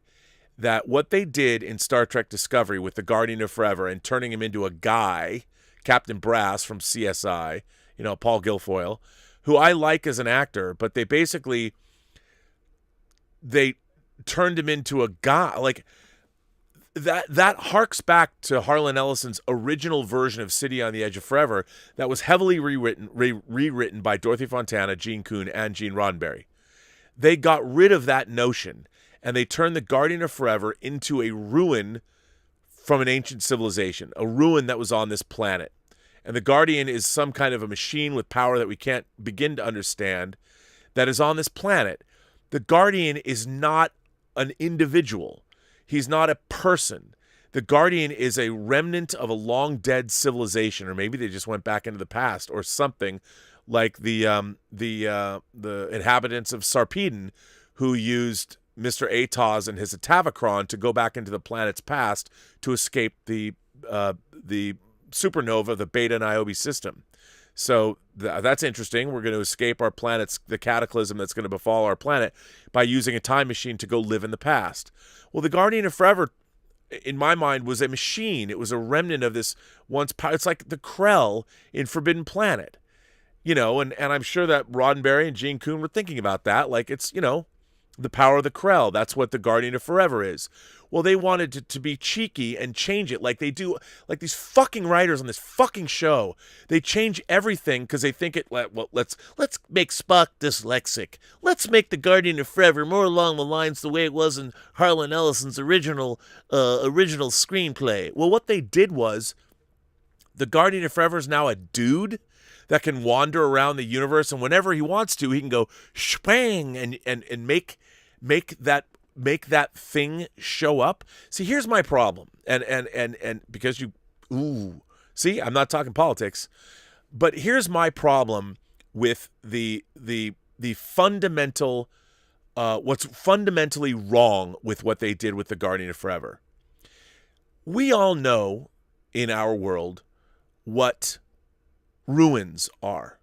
that what they did in Star Trek Discovery with the Guardian of Forever and turning him into a guy, Captain Brass from CSI, Paul Guilfoyle, who I like as an actor, but they turned him into a guy. Like, that harks back to Harlan Ellison's original version of City on the Edge of Forever that was heavily rewritten by Dorothy Fontana, Gene Kuhn, and Gene Roddenberry. They got rid of that notion, and they turned the Guardian of Forever into a ruin from an ancient civilization, a ruin that was on this planet. And the Guardian is some kind of a machine with power that we can't begin to understand that is on this planet. The Guardian is not an individual. He's not a person. The Guardian is a remnant of a long-dead civilization, or maybe they just went back into the past, or something like the inhabitants of Sarpedon, who used Mr. Atoz and his Atavachron to go back into the planet's past to escape the supernova, the Beta Niobe system. So that's interesting. We're going to escape our planet's, the cataclysm that's going to befall our planet, by using a time machine to go live in the past. Well, the Guardian of Forever, in my mind, was a machine. It was a remnant of this once power. It's like the Krell in Forbidden Planet, and I'm sure that Roddenberry and Gene Kuhn were thinking about that. Like, it's, the power of the Krell. That's what the Guardian of Forever is. Well, they wanted to be cheeky and change it like they do, like these fucking writers on this fucking show. They change everything because they think let's make Spock dyslexic. Let's make the Guardian of Forever more along the lines the way it was in Harlan Ellison's original screenplay. Well, what they did was, the Guardian of Forever is now a dude that can wander around the universe, and whenever he wants to, he can go spang and make that thing show up. See, here's my problem. And because see, I'm not talking politics, but here's my problem with the fundamental what's fundamentally wrong with what they did with the Guardian of Forever. We all know in our world what ruins are.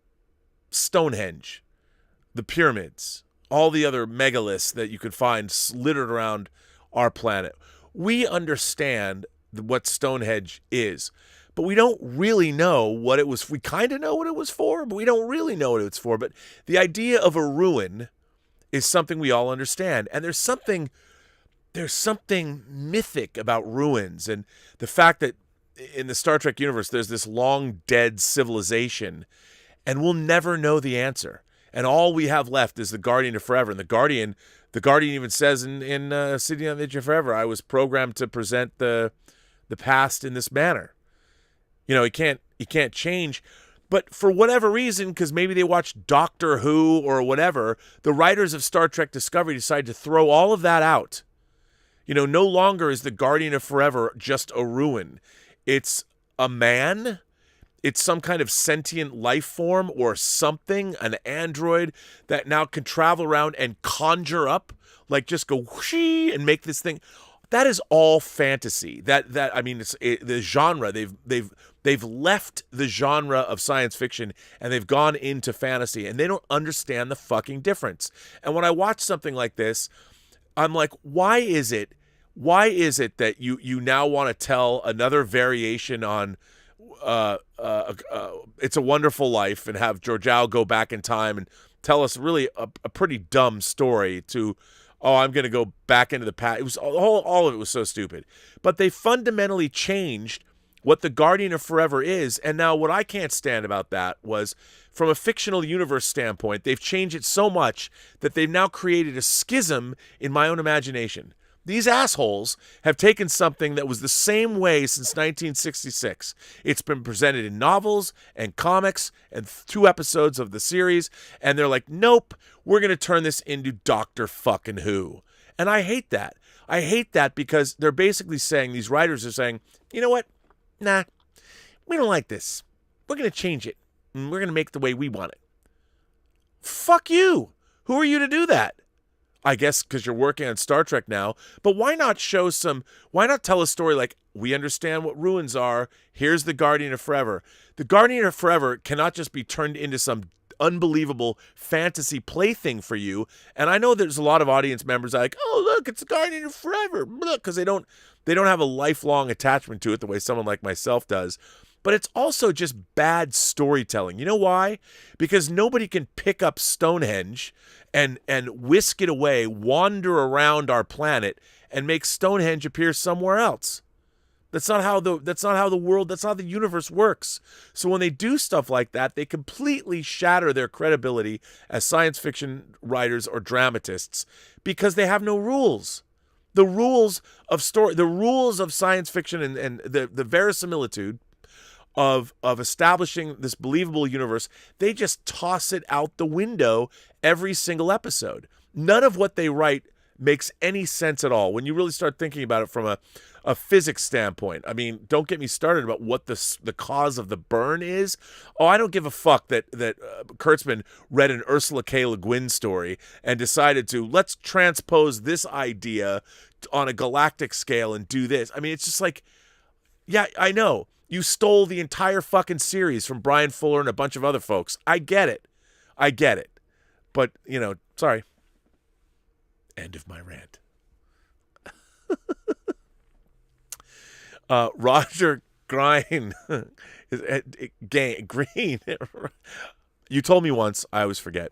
Stonehenge, the pyramids, all the other megaliths that you could find littered around our planet. We understand what Stonehenge is, but we don't really know what it was. We kind of know what it was for, but we don't really know what it's for. But the idea of a ruin is something we all understand. And there's something mythic about ruins, and the fact that in the Star Trek universe, there's this long dead civilization, and we'll never know the answer. And all we have left is the Guardian of Forever. And the Guardian even says in City on the Edge of Forever, I was programmed to present the past in this manner. He can't change. But for whatever reason, because maybe they watched Doctor Who or whatever, the writers of Star Trek Discovery decided to throw all of that out. No longer is the Guardian of Forever just a ruin. It's a man. It's some kind of sentient life form or something, an android that now can travel around and conjure up, like just go whooshie and make this thing. That is all fantasy. It's the genre. They've left the genre of science fiction and they've gone into fantasy, and they don't understand the fucking difference. And when I watch something like this, I'm like, why is it that you now want to tell another variation on It's a Wonderful Life and have Georgiou go back in time and tell us really a pretty dumb story to, I'm going to go back into the past. It was all of it was so stupid. But they fundamentally changed what the Guardian of Forever is. And now what I can't stand about that was, from a fictional universe standpoint, they've changed it so much that they've now created a schism in my own imagination. These assholes have taken something that was the same way since 1966. It's been presented in novels and comics and 2 episodes of the series, and they're like, nope, we're going to turn this into Doctor fucking Who. And I hate that. I hate that because they're basically saying, these writers are saying, you know what? Nah, we don't like this. We're going to change it, and we're going to make it the way we want it. Fuck you. Who are you to do that? I guess because you're working on Star Trek now, but why not tell a story like, we understand what ruins are, here's the Guardian of Forever. The Guardian of Forever cannot just be turned into some unbelievable fantasy plaything for you. And I know there's a lot of audience members like, oh, look, it's Guardian of Forever, because they don't have a lifelong attachment to it the way someone like myself does. But it's also just bad storytelling. You know why? Because nobody can pick up Stonehenge and whisk it away, wander around our planet, and make Stonehenge appear somewhere else. That's not how the universe works. So when they do stuff like that, they completely shatter their credibility as science fiction writers or dramatists because they have no rules. The rules of story, the rules of science fiction and the verisimilitude of establishing this believable universe, they just toss it out the window every single episode. None of what they write makes any sense at all when you really start thinking about it from a physics standpoint. I mean, don't get me started about what the cause of the burn is. Oh, I don't give a fuck that Kurtzman read an Ursula K. Le Guin story and decided to let's transpose this idea on a galactic scale and do this. I mean, it's just like, yeah, I know. You stole the entire fucking series from Brian Fuller and a bunch of other folks. I get it. But, sorry. End of my rant. Roger Green. Green. You told me once. I always forget.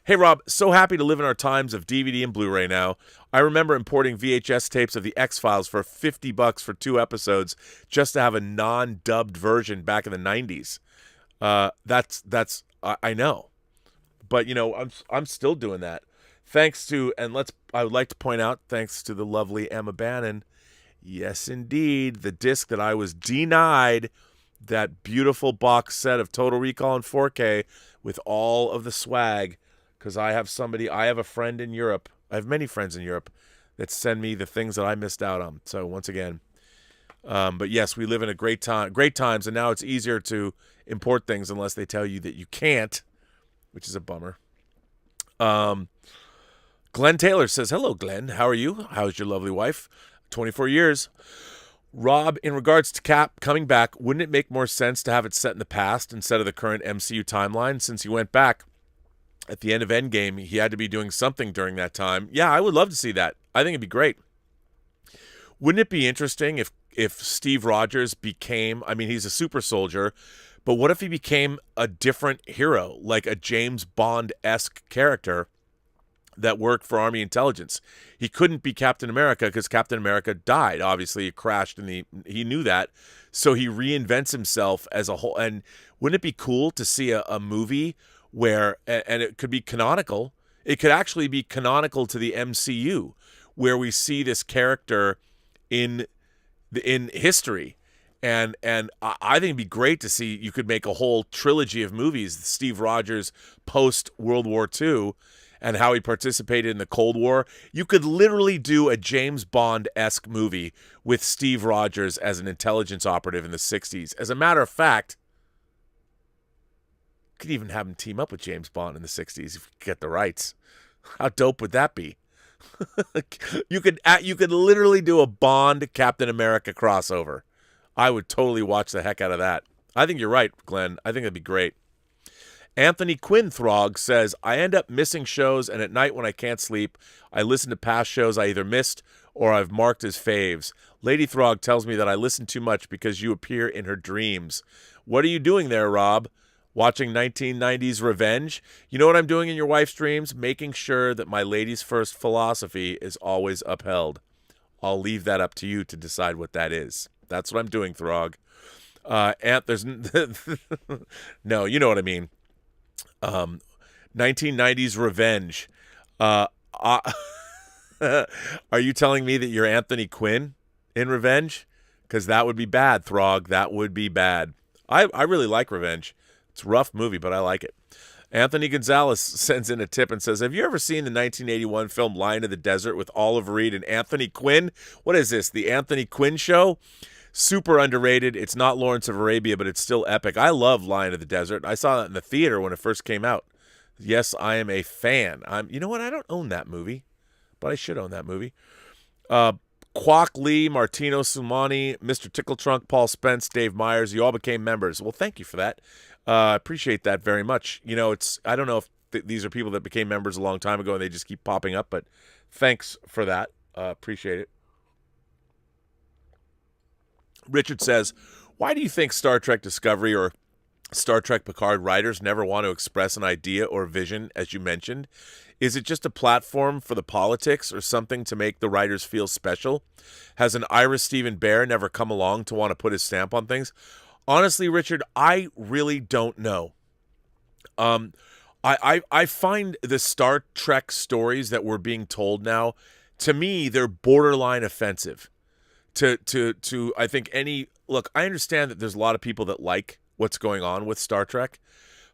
Hey, Rob, so happy to live in our times of DVD and Blu-ray now. I remember importing VHS tapes of the X-Files for $50 for 2 episodes just to have a non-dubbed version back in the 90s. I know. But, I'm still doing that. Thanks to, I would like to point out, thanks to the lovely Emma Bannon, yes, indeed, the disc that I was denied, that beautiful box set of Total Recall in 4K with all of the swag, because I have a friend in Europe, I have many friends in Europe that send me the things that I missed out on. So once again, but yes, we live in a great times, and now it's easier to import things unless they tell you that you can't, which is a bummer. Glenn Taylor says, hello, Glenn. How are you? How's your lovely wife? 24 years. Rob, in regards to Cap coming back, wouldn't it make more sense to have it set in the past instead of the current MCU timeline? Since he went back at the end of Endgame, he had to be doing something during that time. Yeah, I would love to see that. I think it'd be great. Wouldn't it be interesting if Steve Rogers became, he's a super soldier, but what if he became a different hero, like a James Bond-esque character that worked for Army intelligence? He couldn't be Captain America because Captain America died. Obviously, he crashed, and he knew that. So he reinvents himself as a whole. And wouldn't it be cool to see a movie where, and it could be canonical, it could actually be canonical to the MCU, where we see this character in history. And I think it'd be great to see, you could make a whole trilogy of movies, Steve Rogers post-World War II, and how he participated in the Cold War. You could literally do a James Bond-esque movie with Steve Rogers as an intelligence operative in the 60s. As a matter of fact, you could even have him team up with James Bond in the 60s if you get the rights. How dope would that be? You could literally do a Bond Captain America crossover. I would totally watch the heck out of that. I think you're right, Glenn. I think that'd be great. Anthony Quinn Throg says, I end up missing shows, and at night when I can't sleep, I listen to past shows I either missed or I've marked as faves. Lady Throg tells me that I listen too much because you appear in her dreams. What are you doing there, Rob? Watching 1990s Revenge? You know what I'm doing in your wife's dreams? Making sure that my ladies first philosophy is always upheld. I'll leave that up to you to decide what that is. That's what I'm doing, Throg. There's no, you know what I mean. 1990s Revenge. Are you telling me that you're Anthony Quinn in Revenge? Because that would be bad, Throg. That would be bad. I really like Revenge. It's a rough movie, but I like it. Anthony Gonzalez sends in a tip and says, have you ever seen the 1981 film Lion of the Desert with Oliver Reed and Anthony Quinn? What is this, the Anthony Quinn show? Super underrated. It's not Lawrence of Arabia, but it's still epic. I love Lion of the Desert. I saw that in the theater when it first came out. Yes, I am a fan. You know what? I don't own that movie, but I should own that movie. Kwok Lee, Martino Sumani, Mr. Tickletrunk, Paul Spence, Dave Myers, you all became members. Well, thank you for that. I appreciate that very much. You know, I don't know if these are people that became members a long time ago and they just keep popping up, but thanks for that. Appreciate it. Richard says, why do you think Star Trek Discovery or Star Trek Picard writers never want to express an idea or vision, as you mentioned? Is it just a platform for the politics or something to make the writers feel special? Has an Ira Stephen Bear never come along to want to put his stamp on things? Honestly, Richard, I really don't know. I find the Star Trek stories that we're being told now, to me, they're borderline offensive. To I think look, I understand that there's a lot of people that like what's going on with Star Trek,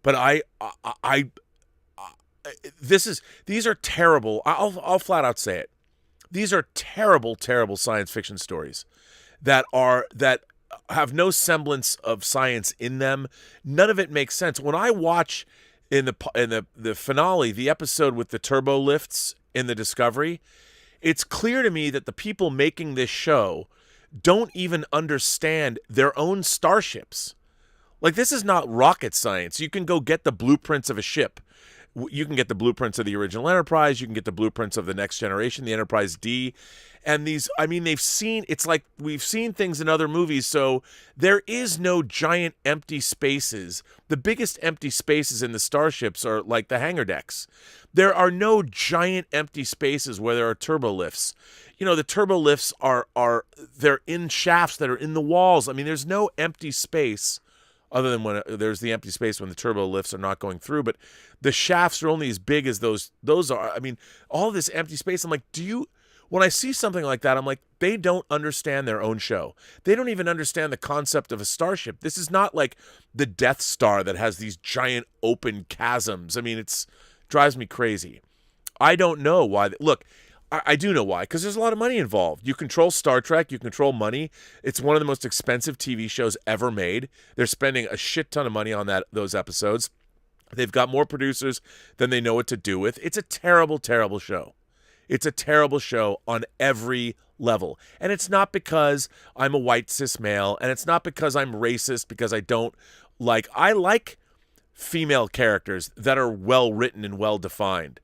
but these are terrible. I'll flat out say it. These are terrible, terrible science fiction stories that have no semblance of science in them. None of it makes sense. When I watch in the finale, the episode with the turbo lifts in the Discovery, it's clear to me that the people making this show don't even understand their own starships. Like, this is not rocket science. You can go get the blueprints of a ship. You can get the blueprints of the original Enterprise. You can get the blueprints of the Next Generation, the Enterprise D. And it's like we've seen things in other movies, so there is no giant empty spaces. The biggest empty spaces in the starships are like the hangar decks. There are no giant empty spaces where there are turbo lifts. You know, the turbo lifts they're in shafts that are in the walls. I mean, there's no empty space other than when there's the empty space when the turbo lifts are not going through. But the shafts are only as big as those are. I mean, all this empty space. I'm like, when I see something like that, I'm like, they don't understand their own show. They don't even understand the concept of a starship. This is not like the Death Star that has these giant open chasms. I mean, it drives me crazy. I don't know why. Look, I do know why, because there's a lot of money involved. You control Star Trek, you control money. It's one of the most expensive TV shows ever made. They're spending a shit ton of money on those episodes. They've got more producers than they know what to do with. It's a terrible, terrible show. It's a terrible show on every level. And it's not because I'm a white cis male, and it's not because I'm racist, because I like female characters that are well written and well defined.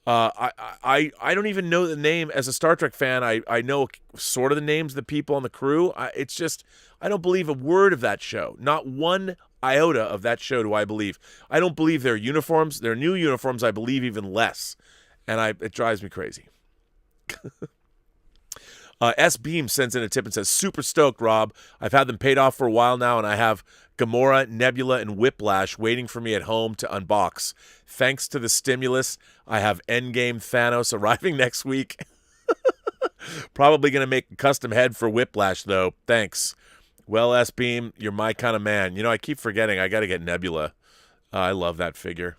I don't even know the name. As a Star Trek fan, I know sort of the names of the people on the crew. It's just, I don't believe a word of that show. Not one iota of that show do I believe. I don't believe their uniforms. Their new uniforms, I believe even less. And it drives me crazy. S. Beam sends in a tip and says, super stoked, Rob. I've had them paid off for a while now, and I have Gamora, Nebula, and Whiplash waiting for me at home to unbox. Thanks to the stimulus, I have Endgame Thanos arriving next week. Probably going to make a custom head for Whiplash, though. Thanks. Well, S-Beam, you're my kind of man. You know, I keep forgetting I got to get Nebula. I love that figure.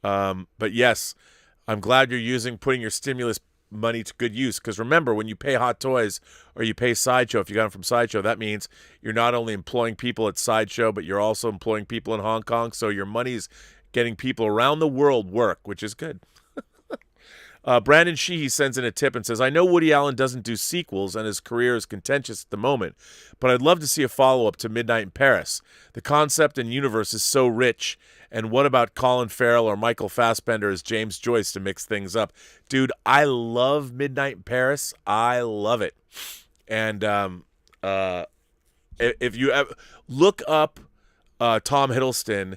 But yes, I'm glad you're putting your stimulus money to good use, because remember, when you pay Hot Toys or you pay Sideshow, if you got them from Sideshow, that means you're not only employing people at Sideshow, but you're also employing people in Hong Kong, so your money's getting people around the world work, which is good. Brandon Sheehy sends in a tip and says, I know Woody Allen doesn't do sequels and his career is contentious at the moment, but I'd love to see a follow-up to Midnight in Paris. The concept and universe is so rich. And what about Colin Farrell or Michael Fassbender as James Joyce to mix things up? Dude, I love Midnight in Paris. I love it. And if you ever look up Tom Hiddleston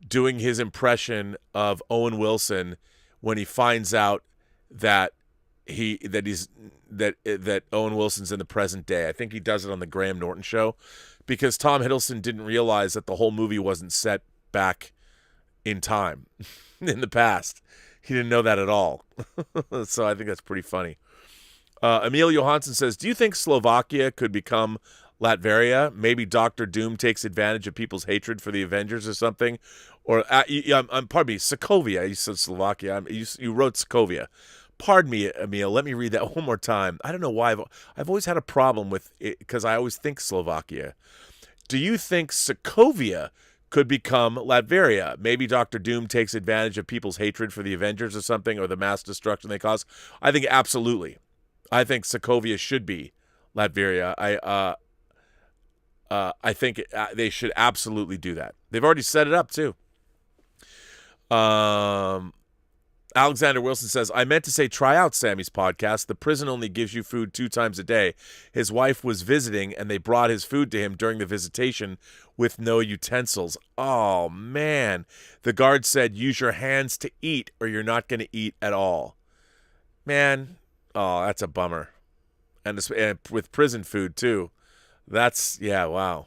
doing his impression of Owen Wilson when he finds out that Owen Wilson's in the present day. I think he does it on the Graham Norton show, because Tom Hiddleston didn't realize that the whole movie wasn't set back in time in the past. He didn't know that at all. So I think that's pretty funny. Emil Johansson says, do you think Slovakia could become Latveria? Maybe Dr. Doom takes advantage of people's hatred for the Avengers or something. Or, pardon me, Sokovia. You said Slovakia. You wrote Sokovia. Pardon me, Emil. Let me read that one more time. I don't know why. I've always had a problem with it, because I always think Slovakia. Do you think Sokovia could become Latveria? Maybe Dr. Doom takes advantage of people's hatred for the Avengers or something, or the mass destruction they cause. I think absolutely. I think Sokovia should be Latveria. I think they should absolutely do that. They've already set it up too. Alexander Wilson says, I meant to say try out Sammy's podcast. The prison only gives you food 2 times a day. His wife was visiting, and they brought his food to him during the visitation with no utensils. Oh, man. The guard said, use your hands to eat, or you're not going to eat at all. Man, oh, that's a bummer. And with prison food, too. That's, yeah, wow.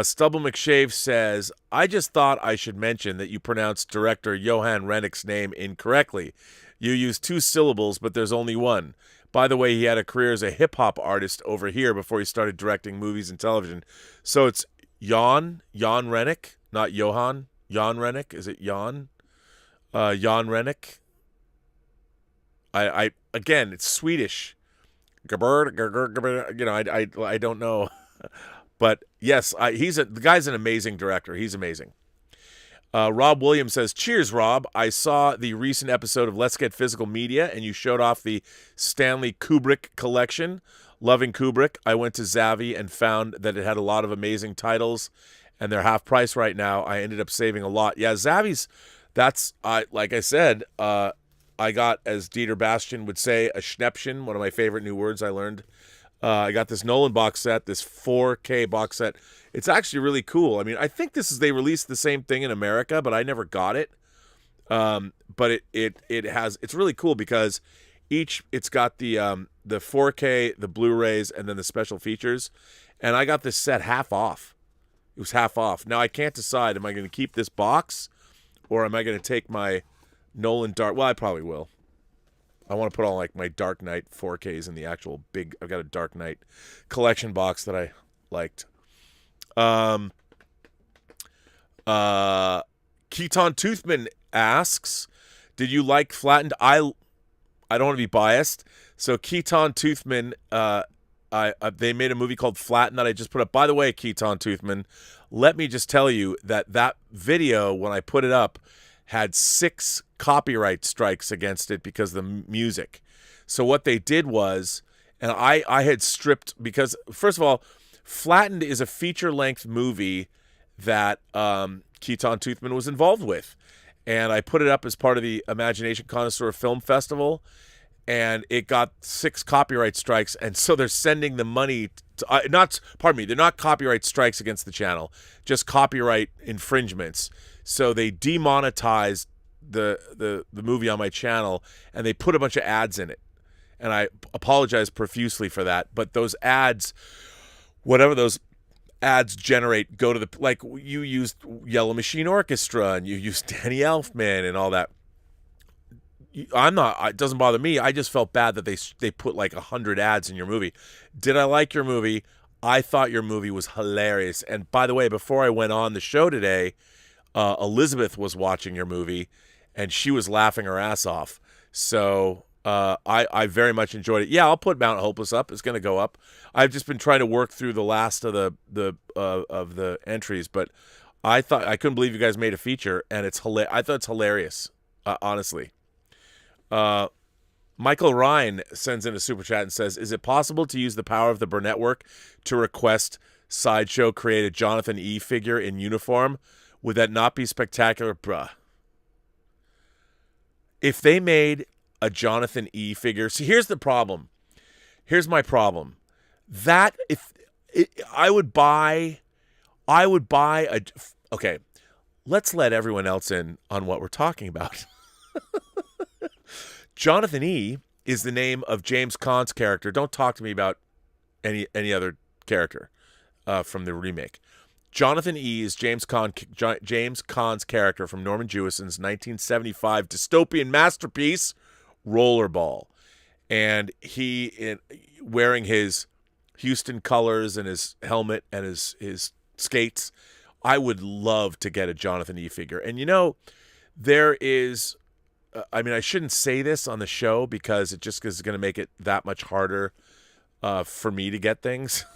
Stubble McShave says, I just thought I should mention that you pronounced director Johan Rennick's name incorrectly. You used 2 syllables, but there's only one. By the way, he had a career as a hip-hop artist over here before he started directing movies and television. So it's Jan Rennick, not Johan. Jan Rennick? Is it Jan? Jan Rennick? Again, it's Swedish. You know, I don't know. But yes, the guy's an amazing director. He's amazing. Rob Williams says, cheers, Rob. I saw the recent episode of Let's Get Physical Media, and you showed off the Stanley Kubrick collection. Loving Kubrick, I went to Zavvi and found that it had a lot of amazing titles, and they're half price right now. I ended up saving a lot. Yeah, Zavvi's, that's, like I said, I got, as Dieter Bastian would say, a Schnäppchen, one of my favorite new words I learned. I got this Nolan box set, this 4K box set. It's actually really cool. I mean, I think they released the same thing in America, but I never got it. But it's really cool because it's got the 4K, the Blu-rays, and then the special features. And I got this set half off. It was half off. Now I can't decide, am I going to keep this box or am I going to take my Nolan Dark? Well, I probably will. I want to put all like my Dark Knight 4Ks in the actual big. I've got a Dark Knight collection box that I liked. Keaton Toothman asks, "Did you like Flattened?" I don't want to be biased, so Keaton Toothman, they made a movie called Flattened that I just put up. By the way, Keaton Toothman, let me just tell you that video when I put it up had 6 copyright strikes against it because of the music. So what they did was, and I had stripped, because first of all, Flattened is a feature-length movie that Keaton Toothman was involved with. And I put it up as part of the Imagination Connoisseur Film Festival, and it got 6 copyright strikes, and so they're sending the money to, they're not copyright strikes against the channel, just copyright infringements. So they demonetized the movie on my channel, and they put a bunch of ads in it. And I apologize profusely for that, but those ads, whatever those ads generate, go to the, like, you used Yellow Machine Orchestra and you used Danny Elfman and all that. It doesn't bother me. I just felt bad that they put like 100 ads in your movie. Did I like your movie? I thought your movie was hilarious. And by the way, before I went on the show today, Elizabeth was watching your movie and she was laughing her ass off. So I very much enjoyed it. Yeah, I'll put Mount Hopeless up. It's going to go up. I've just been trying to work through the last of the entries, but I couldn't believe you guys made a feature, and I thought it's hilarious, honestly. Michael Ryan sends in a super chat and says, "Is it possible to use the power of the Burnettwork to request Sideshow create a Jonathan E. figure in uniform? Would that not be spectacular, bruh?" If they made a Jonathan E. figure, see, here's the problem. Here's my problem. I would buy okay, let's let everyone else in on what we're talking about. Jonathan E. is the name of James Caan's character. Don't talk to me about any other character from the remake. Jonathan E. is James Caan's character from Norman Jewison's 1975 dystopian masterpiece, Rollerball. And he, wearing his Houston colors and his helmet and his skates, I would love to get a Jonathan E. figure. And there is, I shouldn't say this on the show because it just is going to make it that much harder for me to get things.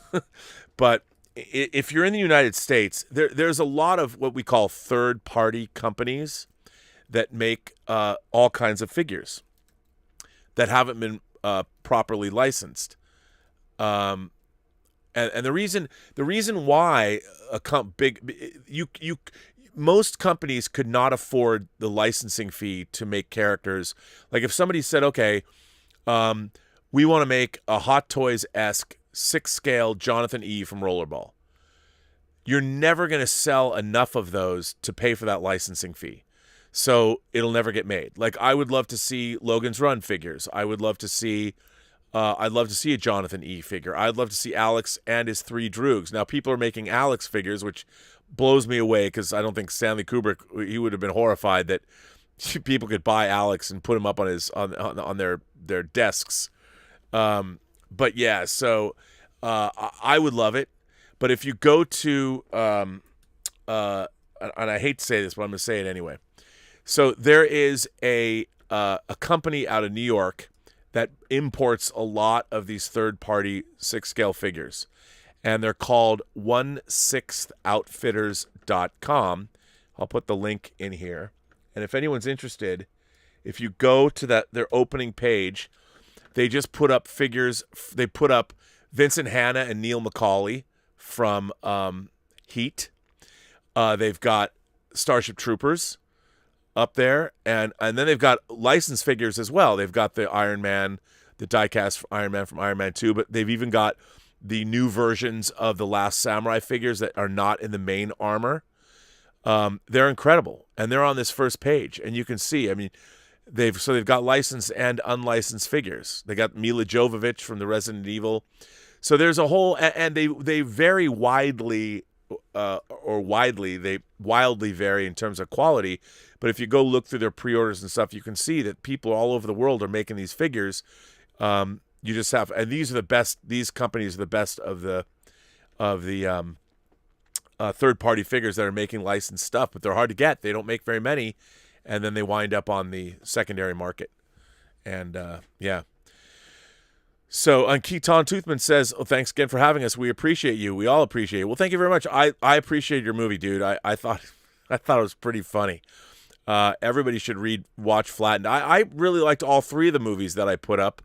But if you're in the United States, there's a lot of what we call third-party companies that make all kinds of figures that haven't been properly licensed. And the reason why most companies could not afford the licensing fee to make characters. Like if somebody said, okay, we want to make a Hot Toys-esque 6-scale Jonathan E. from Rollerball. You're never going to sell enough of those to pay for that licensing fee. So it'll never get made. Like I would love to see Logan's Run figures. I would love to see I'd love to see a Jonathan E. figure. I'd love to see Alex and his 3 Droogs. Now people are making Alex figures, which blows me away because I don't think Stanley Kubrick, he would have been horrified that people could buy Alex and put him up on their desks. But yeah, so I would love it. But if you go to, and I hate to say this, but I'm going to say it anyway. So there is a company out of New York that imports a lot of these third-party 6-scale figures. And they're called 16thoutfitters.com. I'll put the link in here. And if anyone's interested, if you go to their opening page, they just put up figures. They put up Vincent Hanna and Neil McCauley from Heat. They've got Starship Troopers up there, and then they've got licensed figures as well. They've got the Iron Man, the diecast Iron Man from Iron Man 2, but they've even got the new versions of the Last Samurai figures that are not in the main armor. They're incredible, and they're on this first page, and you can see, I mean, they've got licensed and unlicensed figures. They got Mila Jovovich from the Resident Evil. So there's a whole, and they vary widely, they wildly vary in terms of quality. But if you go look through their pre-orders and stuff, you can see that people all over the world are making these figures. You just have, and these are the best. These companies are the best of the third-party figures that are making licensed stuff, but they're hard to get. They don't make very many, and then they wind up on the secondary market. And yeah. So, Keaton Toothman says, "Oh, thanks again for having us. We appreciate you. We all appreciate you." Well, thank you very much. I appreciate your movie, dude. I thought it was pretty funny. Everybody should watch Flattened. I really liked all 3 of the movies that I put up.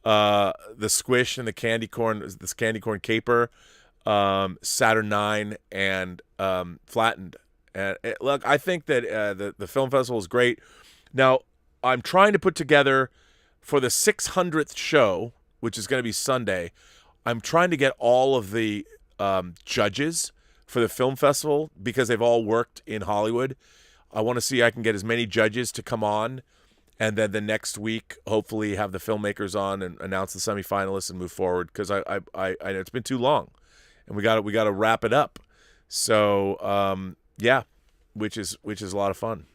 The Squish and the Candy Corn Caper, Saturn 9, and Flattened. And look, I think that the film festival is great. Now, I'm trying to put together for the 600th show, which is going to be Sunday. I'm trying to get all of the judges for the film festival because they've all worked in Hollywood. I want to see I can get as many judges to come on, and then the next week, hopefully, have the filmmakers on and announce the semifinalists and move forward. Because I it's been too long, and we got to wrap it up. So yeah, which is a lot of fun.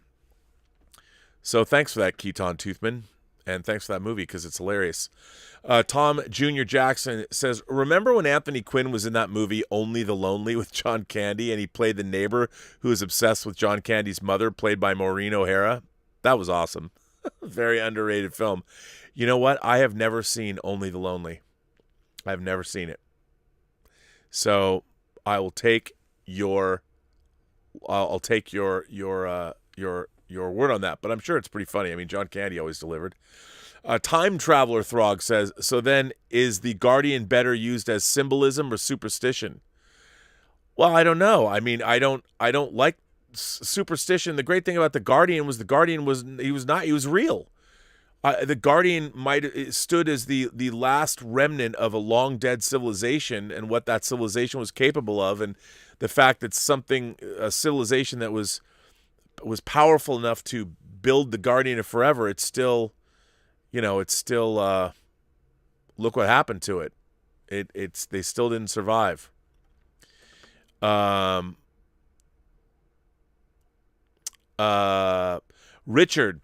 So thanks for that, Keaton Toothman, and thanks for that movie because it's hilarious. Tom Jr. Jackson says, "Remember when Anthony Quinn was in that movie Only the Lonely with John Candy, and he played the neighbor who was obsessed with John Candy's mother, played by Maureen O'Hara? That was awesome." Very underrated film. You know what? I have never seen Only the Lonely. I've never seen it. So I will take your word on that, but I'm sure it's pretty funny. I mean, John Candy always delivered. Time Traveler Throg says, "So then is the Guardian better used as symbolism or superstition?" Well, I don't know. I mean, I don't like superstition. The great thing about the Guardian was he was real. The Guardian stood as the last remnant of a long dead civilization and what that civilization was capable of, and the fact that a civilization that was powerful enough to build the Guardian of Forever, it's still look what happened to it. They still didn't survive. Richard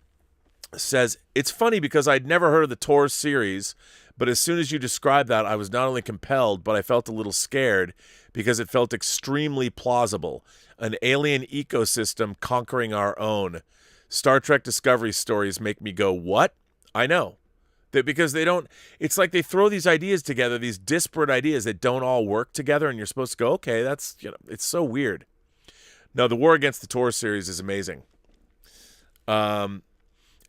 says, "It's funny because I'd never heard of the Tor series, but as soon as you described that, I was not only compelled, but I felt a little scared because it felt extremely plausible. An alien ecosystem conquering our own. Star Trek Discovery stories make me go, what? I know. Because they don't, it's like they throw these ideas together, these disparate ideas that don't all work together, and you're supposed to go, okay, that's, it's so weird. No, the War Against the Tor series is amazing.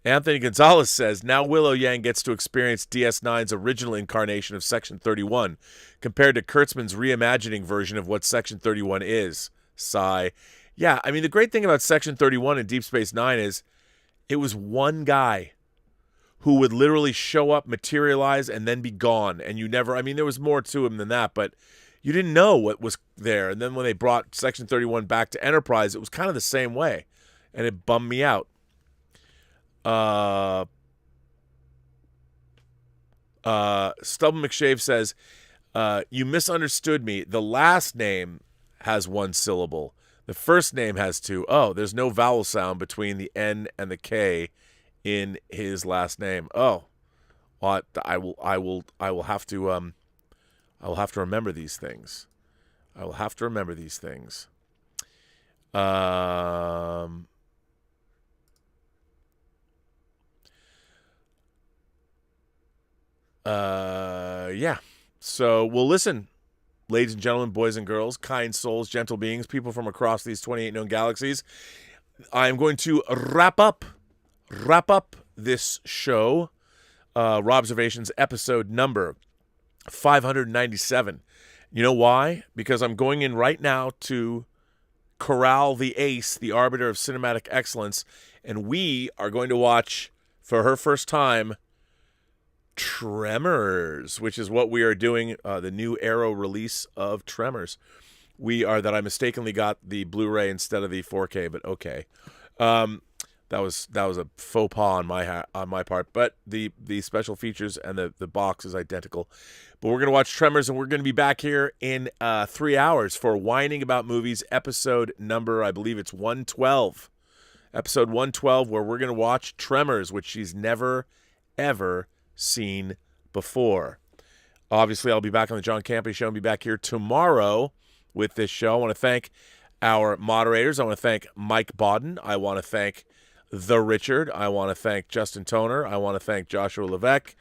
Anthony Gonzalez says, now Willow Yang gets to experience DS9's original incarnation of Section 31, compared to Kurtzman's reimagining version of what Section 31 is. Sigh. Yeah, I mean, the great thing about Section 31 in Deep Space Nine is it was one guy who would literally show up, materialize, and then be gone. And you never, I mean, there was more to him than that, but you didn't know what was there. And then when they brought Section 31 back to Enterprise, it was kind of the same way. And it bummed me out. Stubble McShave says, you misunderstood me. The last name has one syllable. The first name has two. Oh, there's no vowel sound between the N and the K in his last name. Oh, well, I will have to remember these things. I will have to remember these things. Yeah. So, well, listen, ladies and gentlemen, boys and girls, kind souls, gentle beings, people from across these 28 known galaxies, I'm going to wrap up this show, Robservations episode number 597. You know why? Because I'm going in right now to corral the ace, the arbiter of cinematic excellence, and we are going to watch, for her first time, Tremors, which is what we are doing, the new Arrow release of Tremors. That I mistakenly got the Blu-ray instead of the 4K, but okay. That was a faux pas on my part, but the special features and the box is identical. But we're going to watch Tremors, and we're going to be back here in 3 hours for Whining About Movies, episode number, I believe it's 112. Episode 112, where we're going to watch Tremors, which she's never, ever seen before. Obviously, I'll be back on the John Campy Show and be back here tomorrow with this show. I want to thank our moderators. I want to thank Mike Bodden. I want to thank The Richard. I want to thank Justin Toner. I want to thank Joshua Levesque.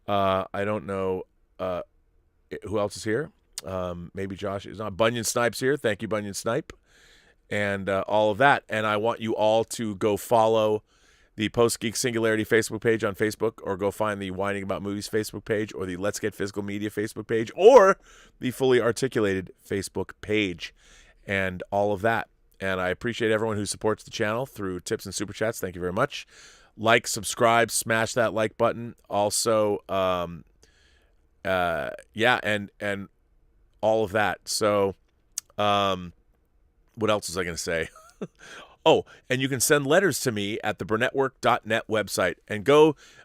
I don't know who else is here. Maybe Josh is not. Bunyan Snipe's here. Thank you, Bunyan Snipe. And all of that. And I want you all to go follow the Post-Geek Singularity Facebook page on Facebook, or go find the Whining About Movies Facebook page, or the Let's Get Physical Media Facebook page, or the Fully Articulated Facebook page, and all of that. And I appreciate everyone who supports the channel through tips and super chats. Thank you very much. Like, subscribe, smash that like button. Also, yeah, and all of that. So, what else was I going to say? Oh, and you can send letters to me at the Burnettwork.net website. And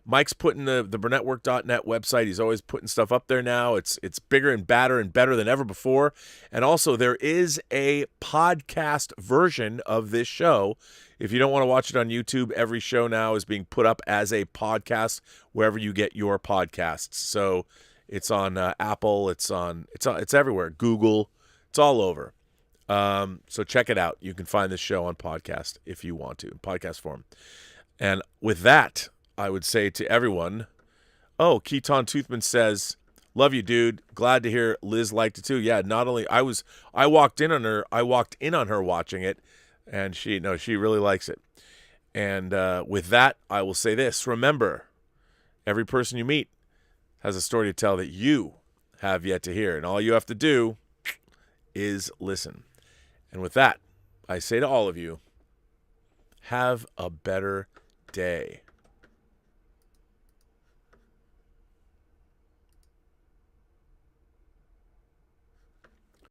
Mike's putting the Burnettwork.net website. He's always putting stuff up there now. It's bigger and badder and better than ever before. And also, there is a podcast version of this show. If you don't want to watch it on YouTube, every show now is being put up as a podcast wherever you get your podcasts. So it's on Apple. It's everywhere. Google. It's all over. So check it out. You can find this show on podcast if you want to, in podcast form. And with that, I would say to everyone, Keaton Toothman says, love you, dude. Glad to hear Liz liked it too. Yeah, not only I walked in on her watching it, and she really likes it. And with that, I will say this. Remember, every person you meet has a story to tell that you have yet to hear. And all you have to do is listen. And with that, I say to all of you, have a better day.